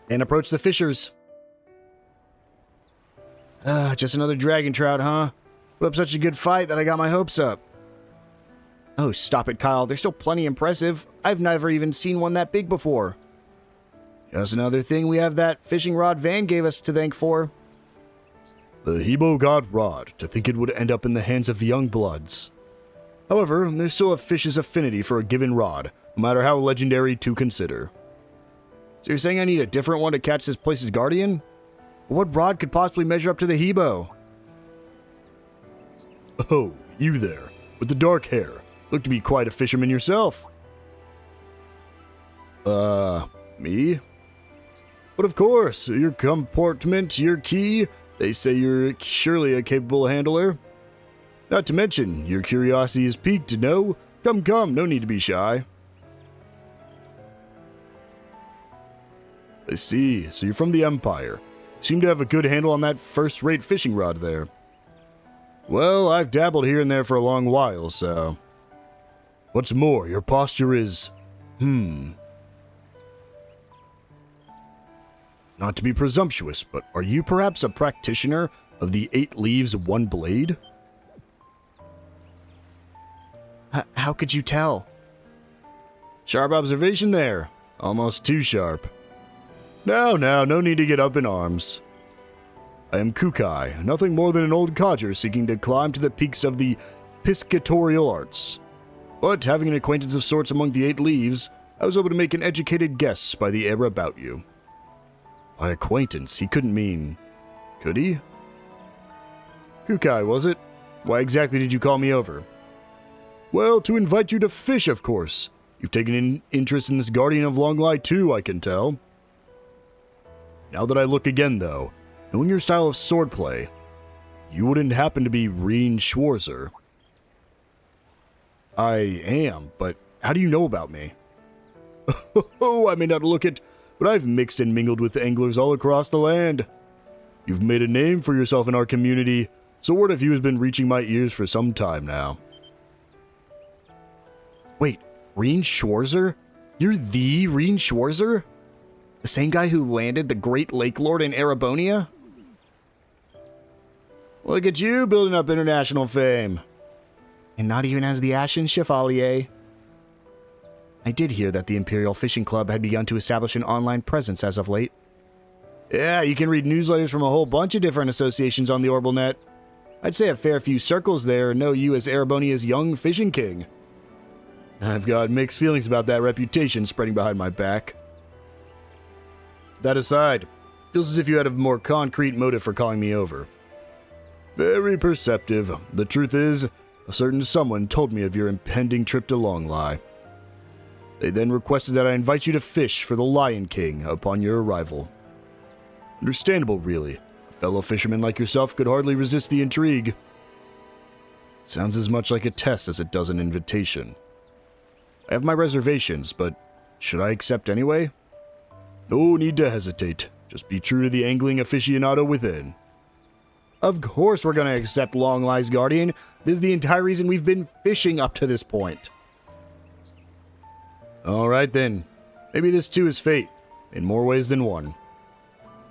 And approach the fishers. Just another dragon trout, huh? Put up such a good fight that I got my hopes up. Oh, stop it, Kyle. They're still plenty impressive. I've never even seen one that big before. Just another thing we have that fishing rod Van gave us to thank for. The Hebo God Rod, to think it would end up in the hands of young bloods. However, there's still a fish's affinity for a given rod, no matter how legendary to consider. So you're saying I need a different one to catch this place's guardian? What rod could possibly measure up to the Hebo? Oh, you there, with the dark hair. Look to be quite a fisherman yourself. Me? But of course, your comportment, your key, they say you're surely a capable handler. Not to mention, your curiosity is piqued, no? Come, no need to be shy. I see, so you're from the Empire. Seem to have a good handle on that first-rate fishing rod there. Well, I've dabbled here and there for a long while, so... What's more, your posture is... Not to be presumptuous, but are you perhaps a practitioner of the 8 leaves, 1 blade? How could you tell? Sharp observation there. Almost too sharp. Now, no need to get up in arms. I am Kukai, nothing more than an old codger seeking to climb to the peaks of the piscatorial arts. But having an acquaintance of sorts among the 8 leaves, I was able to make an educated guess by the air about you. By acquaintance, he couldn't mean... Could he? Kukai, was it? Why exactly did you call me over? Well, to invite you to fish, of course. You've taken an interest in this Guardian of Longlai too, I can tell. Now that I look again, though, knowing your style of swordplay, you wouldn't happen to be Reen Schwarzer. I am, but how do you know about me? Oh, I may not look it, but I've mixed and mingled with anglers all across the land. You've made a name for yourself in our community, so word of you has been reaching my ears for some time now. Wait, Reen Schwarzer? You're the Reen Schwarzer? The same guy who landed the Great Lake Lord in Erebonia? Look at you building up international fame. And not even as the Ashen Chevalier. I did hear that the Imperial Fishing Club had begun to establish an online presence as of late. Yeah, you can read newsletters from a whole bunch of different associations on the OrbitalNet. I'd say a fair few circles there know you as Erebonia's young fishing king. I've got mixed feelings about that reputation spreading behind my back. That aside, feels as if you had a more concrete motive for calling me over. Very perceptive. The truth is, a certain someone told me of your impending trip to Longlie. They then requested that I invite you to fish for the Lion King upon your arrival. Understandable, really. A fellow fisherman like yourself could hardly resist the intrigue. Sounds as much like a test as it does an invitation. I have my reservations, but should I accept anyway? No need to hesitate. Just be true to the angling aficionado within. Of course we're going to accept Longlie's Guardian. This is the entire reason we've been fishing up to this point. Alright then. Maybe this too is fate, in more ways than one.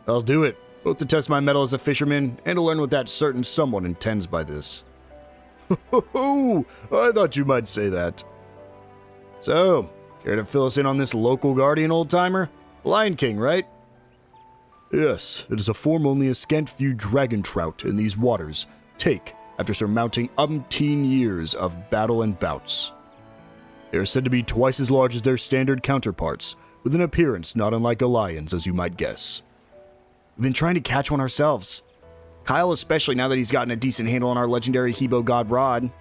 I'll do it, both to test my mettle as a fisherman and to learn what that certain someone intends by this. Ho, I thought you might say that. So, care to fill us in on this local guardian, old-timer? Lion King, right? Yes, it is a form only a scant few dragon trout in these waters take after surmounting umpteen years of battle and bouts. They are said to be twice as large as their standard counterparts, with an appearance not unlike a lion's, as you might guess. We've been trying to catch one ourselves. Kyle especially, now that he's gotten a decent handle on our legendary Hebo God Rod.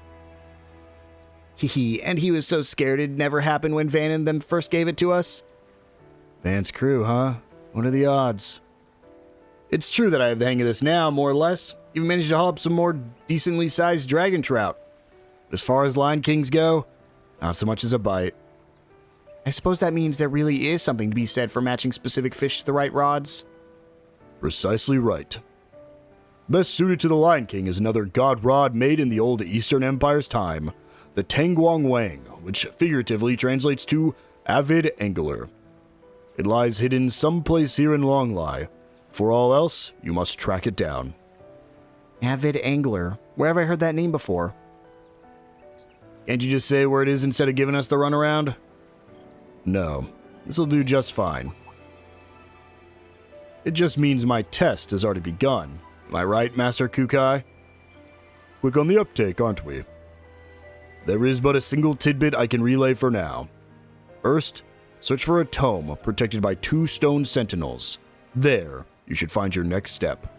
Hehe, and he was so scared it'd never happen when Van and them first gave it to us? Van's crew, huh? What are the odds? It's true that I have the hang of this now, more or less. Even managed to haul up some more decently sized dragon trout. But as far as Lion Kings go, not so much as a bite. I suppose that means there really is something to be said for matching specific fish to the right rods. Precisely right. Best suited to the Lion King is another god rod made in the old Eastern Empire's time, the Tangguang Wang, which figuratively translates to avid angler. It lies hidden someplace here in Longlie. For all else, you must track it down. Avid angler. Where have I heard that name before? Can't you just say where it is instead of giving us the runaround? No, this'll do just fine. It just means my test has already begun. Am I right, Master Kukai? Quick on the uptake, aren't we? There is but a single tidbit I can relay for now. First, search for a tome protected by 2 stone sentinels. There, you should find your next step.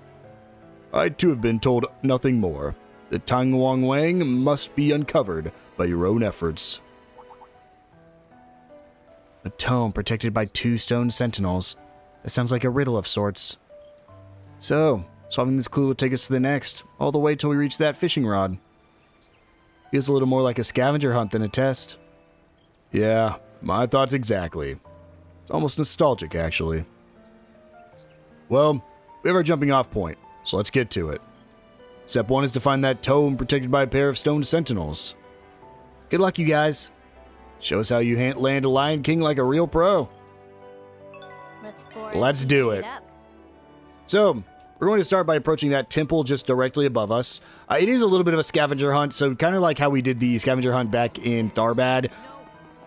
I too have been told nothing more. The Tangguang Wang must be uncovered by your own efforts. A tome protected by 2 stone sentinels. That sounds like a riddle of sorts. So, solving this clue will take us to the next, all the way till we reach that fishing rod. Feels a little more like a scavenger hunt than a test. Yeah, my thoughts exactly. It's almost nostalgic, actually. Well, we have our jumping off point, so let's get to it. Step 1 is to find that tome protected by a pair of stone sentinels. Good luck, you guys. Show us how you land a Lion King like a real pro. Let's do it. So, we're going to start by approaching that temple just directly above us. It is a little bit of a scavenger hunt, so kind of like how we did the scavenger hunt back in Tharbad.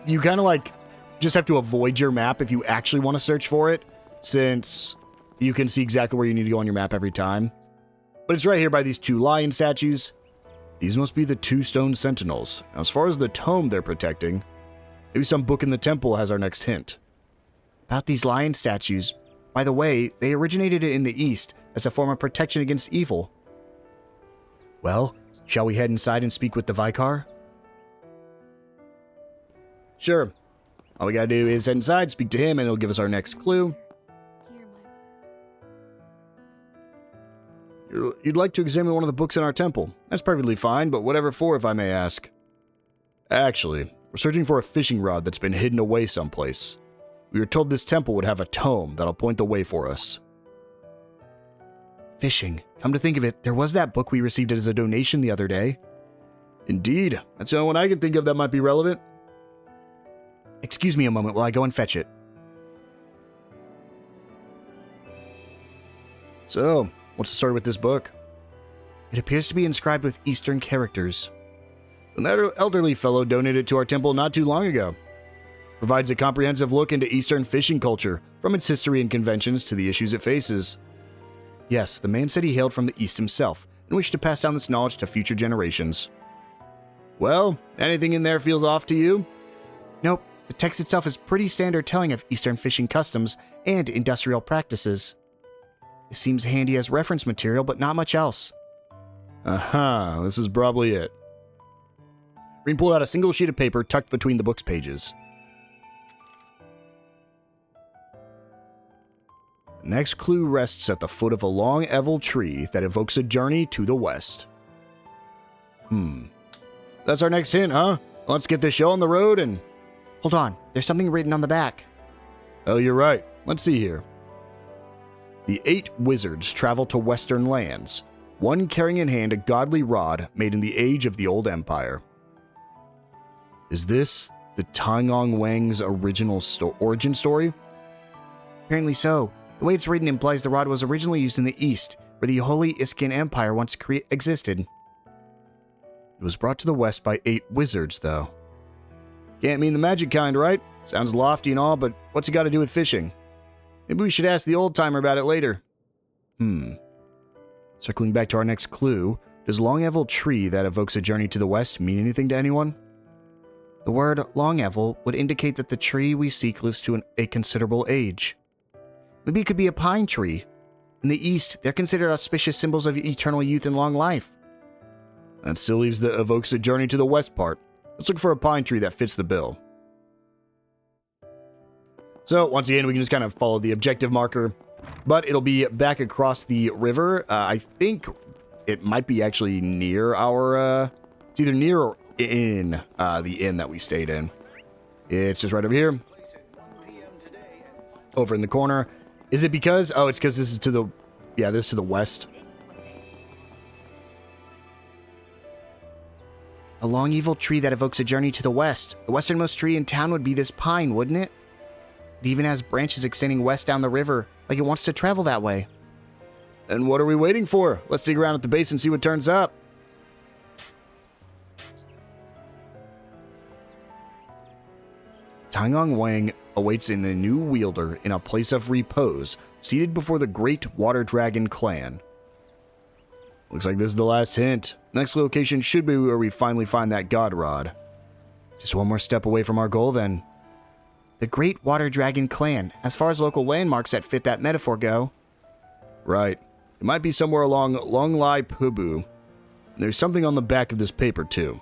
You kind of like just have to avoid your map if you actually want to search for it, since you can see exactly where you need to go on your map every time. But it's right here by these 2 lion statues. These must be the 2 stone sentinels. Now, as far as the tome they're protecting, maybe some book in the temple has our next hint. About these lion statues, by the way, they originated in the East as a form of protection against evil. Well, shall we head inside and speak with the Vicar? Sure. All we gotta do is head inside, speak to him, and he'll give us our next clue. You'd like to examine one of the books in our temple. That's perfectly fine, but whatever for, if I may ask. Actually, we're searching for a fishing rod that's been hidden away someplace. We were told this temple would have a tome that'll point the way for us. Fishing. Come to think of it, there was that book we received as a donation the other day. Indeed. That's the only one I can think of that might be relevant. Excuse me a moment while I go and fetch it. So, what's the story with this book? It appears to be inscribed with Eastern characters. And that elderly fellow donated it to our temple not too long ago. Provides a comprehensive look into Eastern fishing culture, from its history and conventions to the issues it faces. Yes, the man said he hailed from the East himself, and wished to pass down this knowledge to future generations. Well, anything in there feels off to you? Nope, the text itself is pretty standard telling of Eastern fishing customs and industrial practices. It seems handy as reference material, but not much else. Aha, this is probably it. Rean pulled out a single sheet of paper tucked between the book's pages. The next clue rests at the foot of a long evil tree that evokes a journey to the west. That's our next hint, huh? Let's get this show on the road and... Hold on, there's something written on the back. Oh, you're right. Let's see here. The 8 wizards travel to western lands, one carrying in hand a godly rod made in the age of the old empire. Is this the Taingong Wang's original origin story? Apparently so. The way it's written implies the rod was originally used in the East, where the Holy Iskin Empire once existed. It was brought to the West by 8 wizards, though. Can't mean the magic kind, right? Sounds lofty and all, but what's it got to do with fishing? Maybe we should ask the old-timer about it later. Circling back to our next clue, does Long Evil tree that evokes a journey to the west mean anything to anyone? The word Long Evil would indicate that the tree we seek lives to a considerable age. Maybe it could be a pine tree. In the East, they're considered auspicious symbols of eternal youth and long life. That still leaves the evokes a journey to the west part. Let's look for a pine tree that fits the bill. So, once again, we can just kind of follow the objective marker, but it'll be back across the river. I think it might be actually near our, it's either near or in the inn that we stayed in. It's just right over here. Over in the corner. Is it because, oh, it's because this is to the, yeah, this is to the west. A long evil tree that evokes a journey to the west. The westernmost tree in town would be this pine, wouldn't it? It even has branches extending west down the river, like it wants to travel that way. And what are we waiting for? Let's dig around at the base and see what turns up. Taingong Wang awaits in a new wielder in a place of repose, seated before the great water dragon clan. Looks like this is the last hint. Next location should be where we finally find that god rod. Just one more step away from our goal then. The Great Water Dragon Clan, as far as local landmarks that fit that metaphor go. Right. It might be somewhere along Long Lai Pubu. There's something on the back of this paper too.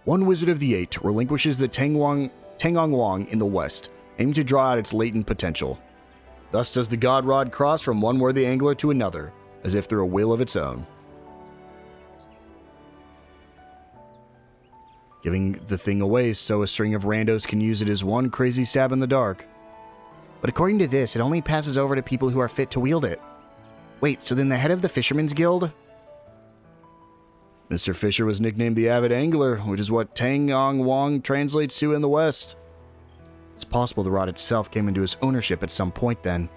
One wizard of the 8 relinquishes the Taingong Wang in the west, aiming to draw out its latent potential. Thus does the god rod cross from one worthy angler to another, as if through a will of its own. Giving the thing away so a string of randos can use it as one crazy stab in the dark. But according to this, it only passes over to people who are fit to wield it. Wait, so then the head of the Fisherman's Guild? Mr. Fisher was nicknamed the Avid Angler, which is what Taingong Wang translates to in the West. It's possible the rod itself came into his ownership at some point then.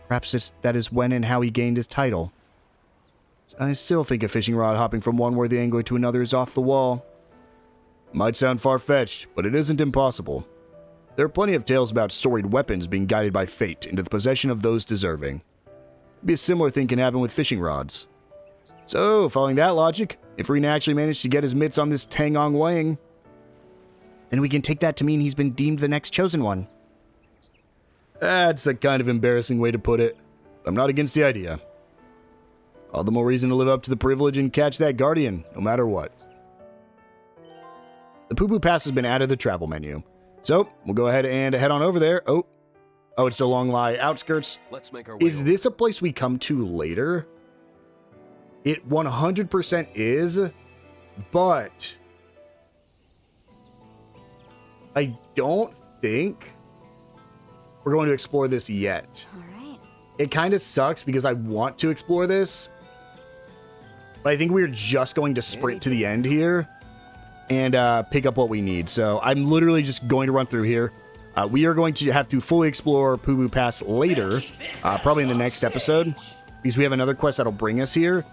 Perhaps that is when and how he gained his title. I still think a fishing rod hopping from one worthy angler to another is off the wall. Might sound far-fetched, but it isn't impossible. There are plenty of tales about storied weapons being guided by fate into the possession of those deserving. Maybe a similar thing can happen with fishing rods. So, following that logic, if Rena actually managed to get his mitts on this Taingong Wang, then we can take that to mean he's been deemed the next chosen one. That's a kind of embarrassing way to put it. I'm not against the idea. All the more reason to live up to the privilege and catch that guardian, no matter what. The Poo-Poo Pass has been added to the travel menu. So, we'll go ahead and head on over there. Oh, it's the Long Lai outskirts. Let's make our way Is this a place we come to later? It 100% is, but I don't think we're going to explore this yet. All right. It kind of sucks because I want to explore this, but I think we're just going to sprint to the end here and pick up what we need. So I'm literally just going to run through here. We are going to have to fully explore Pubu Pass later, probably in the next episode, because we have another quest that'll bring us here.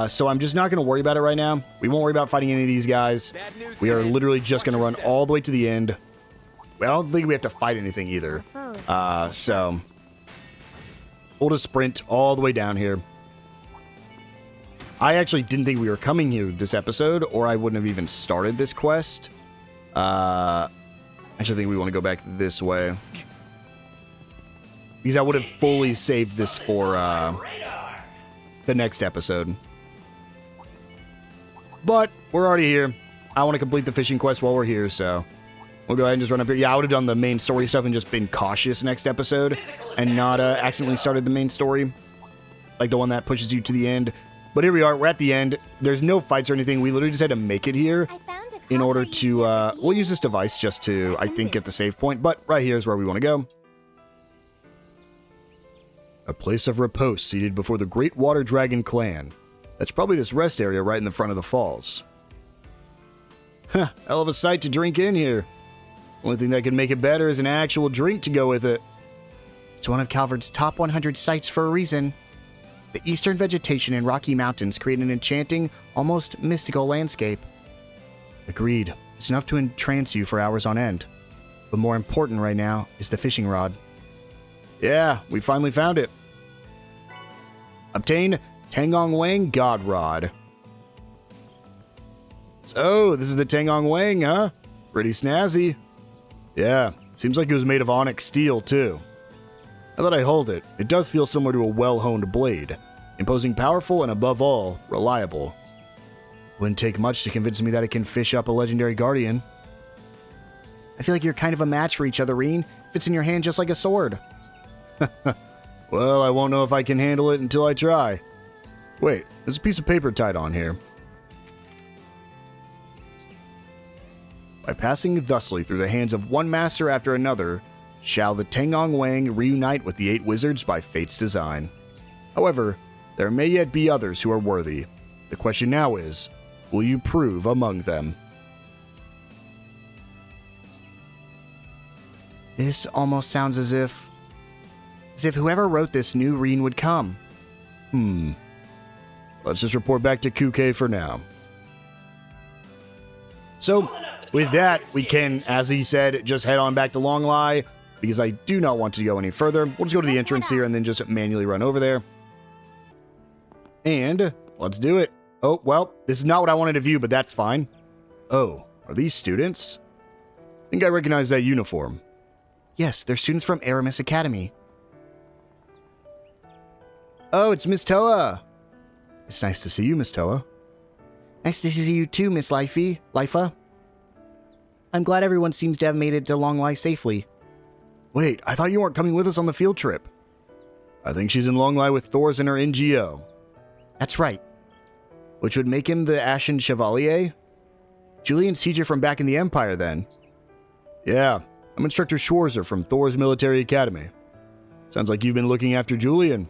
So I'm just not going to worry about it right now. We won't worry about fighting any of these guys. We are literally just going to run all the way to the end. I don't think we have to fight anything either. So we'll just sprint all the way down here. I actually didn't think we were coming here this episode, or I wouldn't have even started this quest. I actually think we want to go back this way, because I would have fully saved this for the next episode. But we're already here. I want to complete the fishing quest while we're here, so we'll go ahead and just run up here. Yeah, I would have done the main story stuff and just been cautious next episode and not accidentally started the main story, like the one that pushes you to the end. But here we are. We're at the end. There's no fights or anything. We literally just had to make it here in order to... we'll use this device just to, I think, get the save point. But right here is where we want to go. A place of repose seated before the Great Water Dragon Clan. That's probably this rest area right in the front of the falls. Huh, hell of a sight to drink in here. Only thing that can make it better is an actual drink to go with it. It's one of Calvard's top 100 sites for a reason. The eastern vegetation and Rocky Mountains create an enchanting, almost mystical landscape. Agreed. It's enough to entrance you for hours on end. But more important right now is the fishing rod. Yeah, we finally found it. Obtain Tangong Wang God Rod. So, this is the Tangong Wang, huh? Pretty snazzy. Yeah, seems like it was made of onyx steel, too. Now that I hold it, it does feel similar to a well-honed blade. Imposing, powerful, and above all, reliable. Wouldn't take much to convince me that it can fish up a legendary guardian. I feel like you're kind of a match for each other, Reen. Fits in your hand just like a sword. Well, I won't know if I can handle it until I try. Wait, there's a piece of paper tied on here. By passing thusly through the hands of one master after another, shall the Tangong Wang reunite with the 8 wizards by fate's design. However, there may yet be others who are worthy. The question now is, will you prove among them? This almost sounds as if whoever wrote this knew Reen would come. Let's just report back to Kuke for now. So, with that, we can, as he said, just head on back to Longlai, because I do not want to go any further. We'll just go to the entrance here and then just manually run over there. And let's do it. Oh, well, this is not what I wanted to view, but that's fine. Oh, are these students? I think I recognize that uniform. Yes, they're students from Aramis Academy. Oh, it's Miss Toa. It's nice to see you, Miss Toa. Nice to see you too, Miss Lifa. I'm glad everyone seems to have made it to Longlai safely. Wait, I thought you weren't coming with us on the field trip. I think she's in Longlai with Thors and her NGO. That's right. Which would make him the Ashen Chevalier? Julian's teacher from back in the Empire, then. Yeah, I'm Instructor Schwarzer from Thor's Military Academy. Sounds like you've been looking after Julian.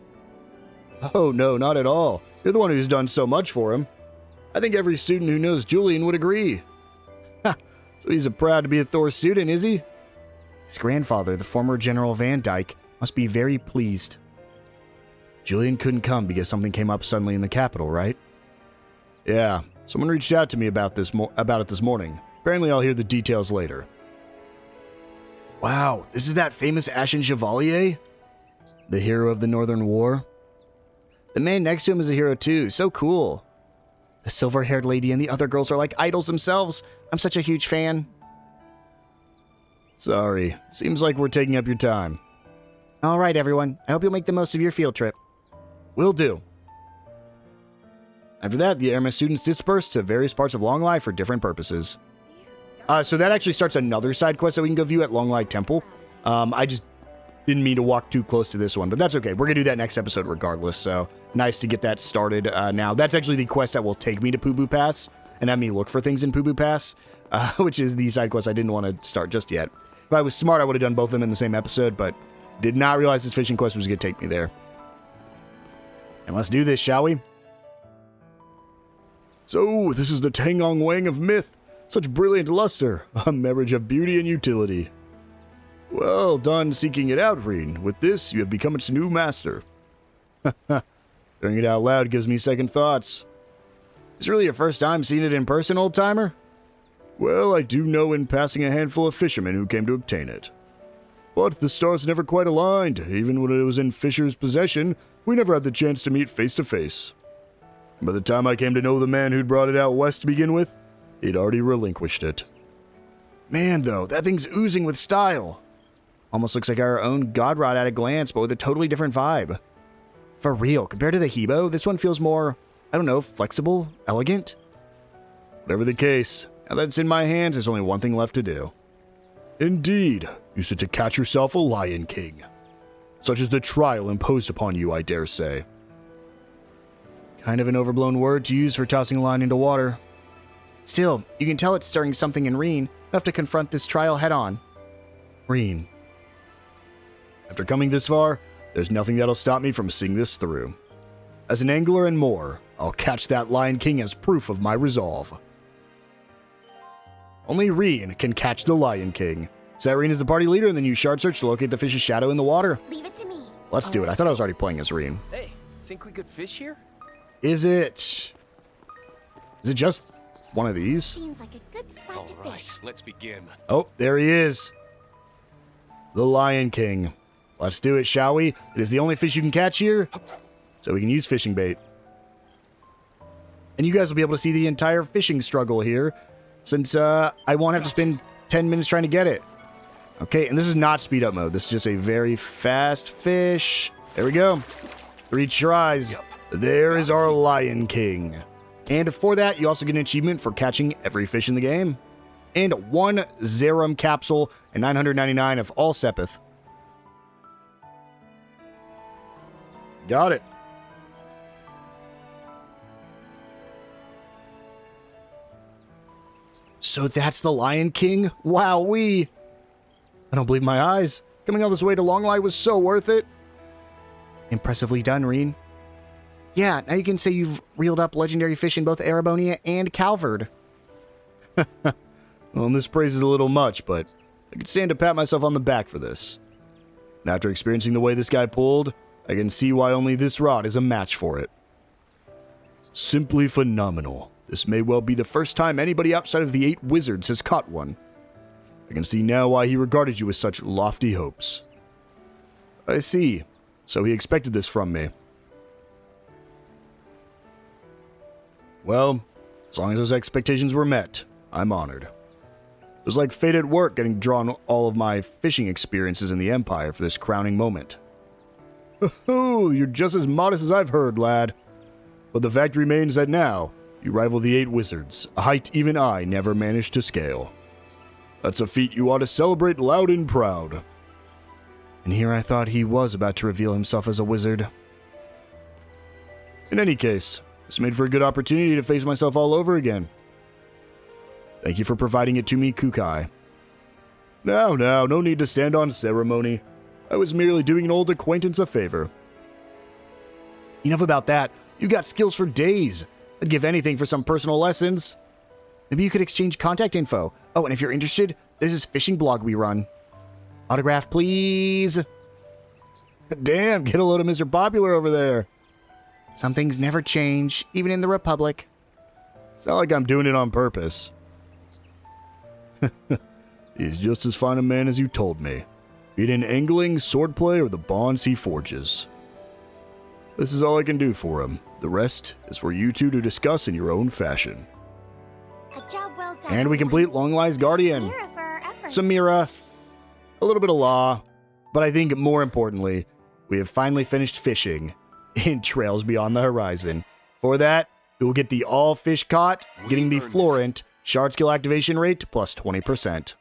Oh, no, not at all. You're the one who's done so much for him. I think every student who knows Julian would agree. Ha! So he's proud to be a Thor student, is he? His grandfather, the former General Van Dyke, must be very pleased. Julian couldn't come because something came up suddenly in the capital, right? Yeah, someone reached out to me about it this morning. Apparently I'll hear the details later. Wow, this is that famous Ashen Chevalier? The hero of the Northern War? The man next to him is a hero too, so cool. The silver-haired lady and the other girls are like idols themselves. I'm such a huge fan. Sorry, seems like we're taking up your time. All right, everyone. I hope you'll make the most of your field trip. Will do. After that, the Aramis students dispersed to various parts of Longlai for different purposes. So that actually starts another side quest that we can go view at Longlai Temple. I just didn't mean to walk too close to this one, but that's okay. We're going to do that next episode regardless, so nice to get that started now. That's actually the quest that will take me to Pubu Pass and have me look for things in Pubu Pass, which is the side quest I didn't want to start just yet. If I was smart, I would have done both of them in the same episode, but did not realize this fishing quest was going to take me there. And let's do this, shall we? So, this is the Tangong Wang of myth. Such brilliant luster, a marriage of beauty and utility. Well done seeking it out, Reen. With this, you have become its new master. Hearing it out loud gives me second thoughts. Is really your first time seeing it in person, old-timer? Well, I do know in passing a handful of fishermen who came to obtain it. But the stars never quite aligned. Even when it was in Fisher's possession, we never had the chance to meet face to face. By the time I came to know the man who'd brought it out west to begin with, he'd already relinquished it. Man, though, that thing's oozing with style. Almost looks like our own Godrod at a glance, but with a totally different vibe. For real, compared to the Hebo, this one feels more, I don't know, flexible, elegant? Whatever the case, now that it's in my hands, there's only one thing left to do. Indeed, you said to catch yourself a Lion King. Such is the trial imposed upon you, I dare say. Kind of an overblown word to use for tossing a line into water. Still, you can tell it's stirring something in Reen, enough to confront this trial head-on. Reen. After coming this far, there's nothing that'll stop me from seeing this through. As an angler and more, I'll catch that Lion King as proof of my resolve. Only Reen can catch the Lion King. Set Reen as the party leader and then use Shard Search to locate the fish's shadow in the water. Leave it to me. Let's do it. I thought I was already playing as Reen. Hey, think we could fish here? Is it just one of these? Seems like a good spot to fish. Let's begin. Oh, there he is. The Lion King. Let's do it, shall we? It is the only fish you can catch here, so we can use fishing bait. And you guys will be able to see the entire fishing struggle here, since I won't have to spend 10 minutes trying to get it. Okay, and this is not speed up mode. This is just a very fast fish. There we go. 3 tries. There is our Lion King. And for that, you also get an achievement for catching every fish in the game. And 1 Zerum capsule and 999 of all Sepith. Got it. So that's the Lion King? Wowee! I don't believe my eyes. Coming all this way to Longlai was so worth it. Impressively done, Reen. Yeah, now you can say you've reeled up legendary fish in both Arabonia and Calvard. Well, this praise is a little much, but I could stand to pat myself on the back for this. And after experiencing the way this guy pulled, I can see why only this rod is a match for it. Simply phenomenal. This may well be the first time anybody outside of the 8 wizards has caught one. I can see now why he regarded you with such lofty hopes. I see. So he expected this from me. Well, as long as those expectations were met, I'm honored. It was like fate at work getting drawn all of my fishing experiences in the Empire for this crowning moment. Oh, you're just as modest as I've heard, lad. But the fact remains that now, you rival the 8 wizards, a height even I never managed to scale. That's a feat you ought to celebrate loud and proud. And here I thought he was about to reveal himself as a wizard. In any case, this made for a good opportunity to face myself all over again. Thank you for providing it to me, Kukai. Now, no need to stand on ceremony. I was merely doing an old acquaintance a favor. Enough about that. You got skills for days. I'd give anything for some personal lessons. Maybe you could exchange contact info. Oh, and if you're interested, there's this fishing blog we run. Autograph, please. Damn, get a load of Mr. Popular over there. Some things never change, even in the Republic. It's not like I'm doing it on purpose. He's just as fine a man as you told me. Be it in angling, swordplay, or the bonds he forges. This is all I can do for him. The rest is for you two to discuss in your own fashion. A job well done. And we complete Longlai's Guardian. Samira. A little bit of law. But I think more importantly, we have finally finished fishing in Trails Beyond the Horizon. For that, we will get the all fish caught, getting the Florent shard skill activation rate plus 20%.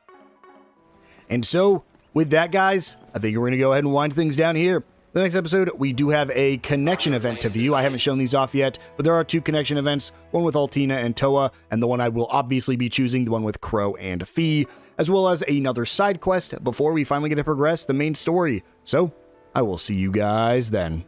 And so, with that, guys, I think we're going to go ahead and wind things down here. The next episode, we do have a connection event to view. I haven't shown these off yet, but there are 2 connection events, one with Altina and Toa, and the one I will obviously be choosing, the one with Crow and Fee, as well as another side quest before we finally get to progress the main story. So, I will see you guys then.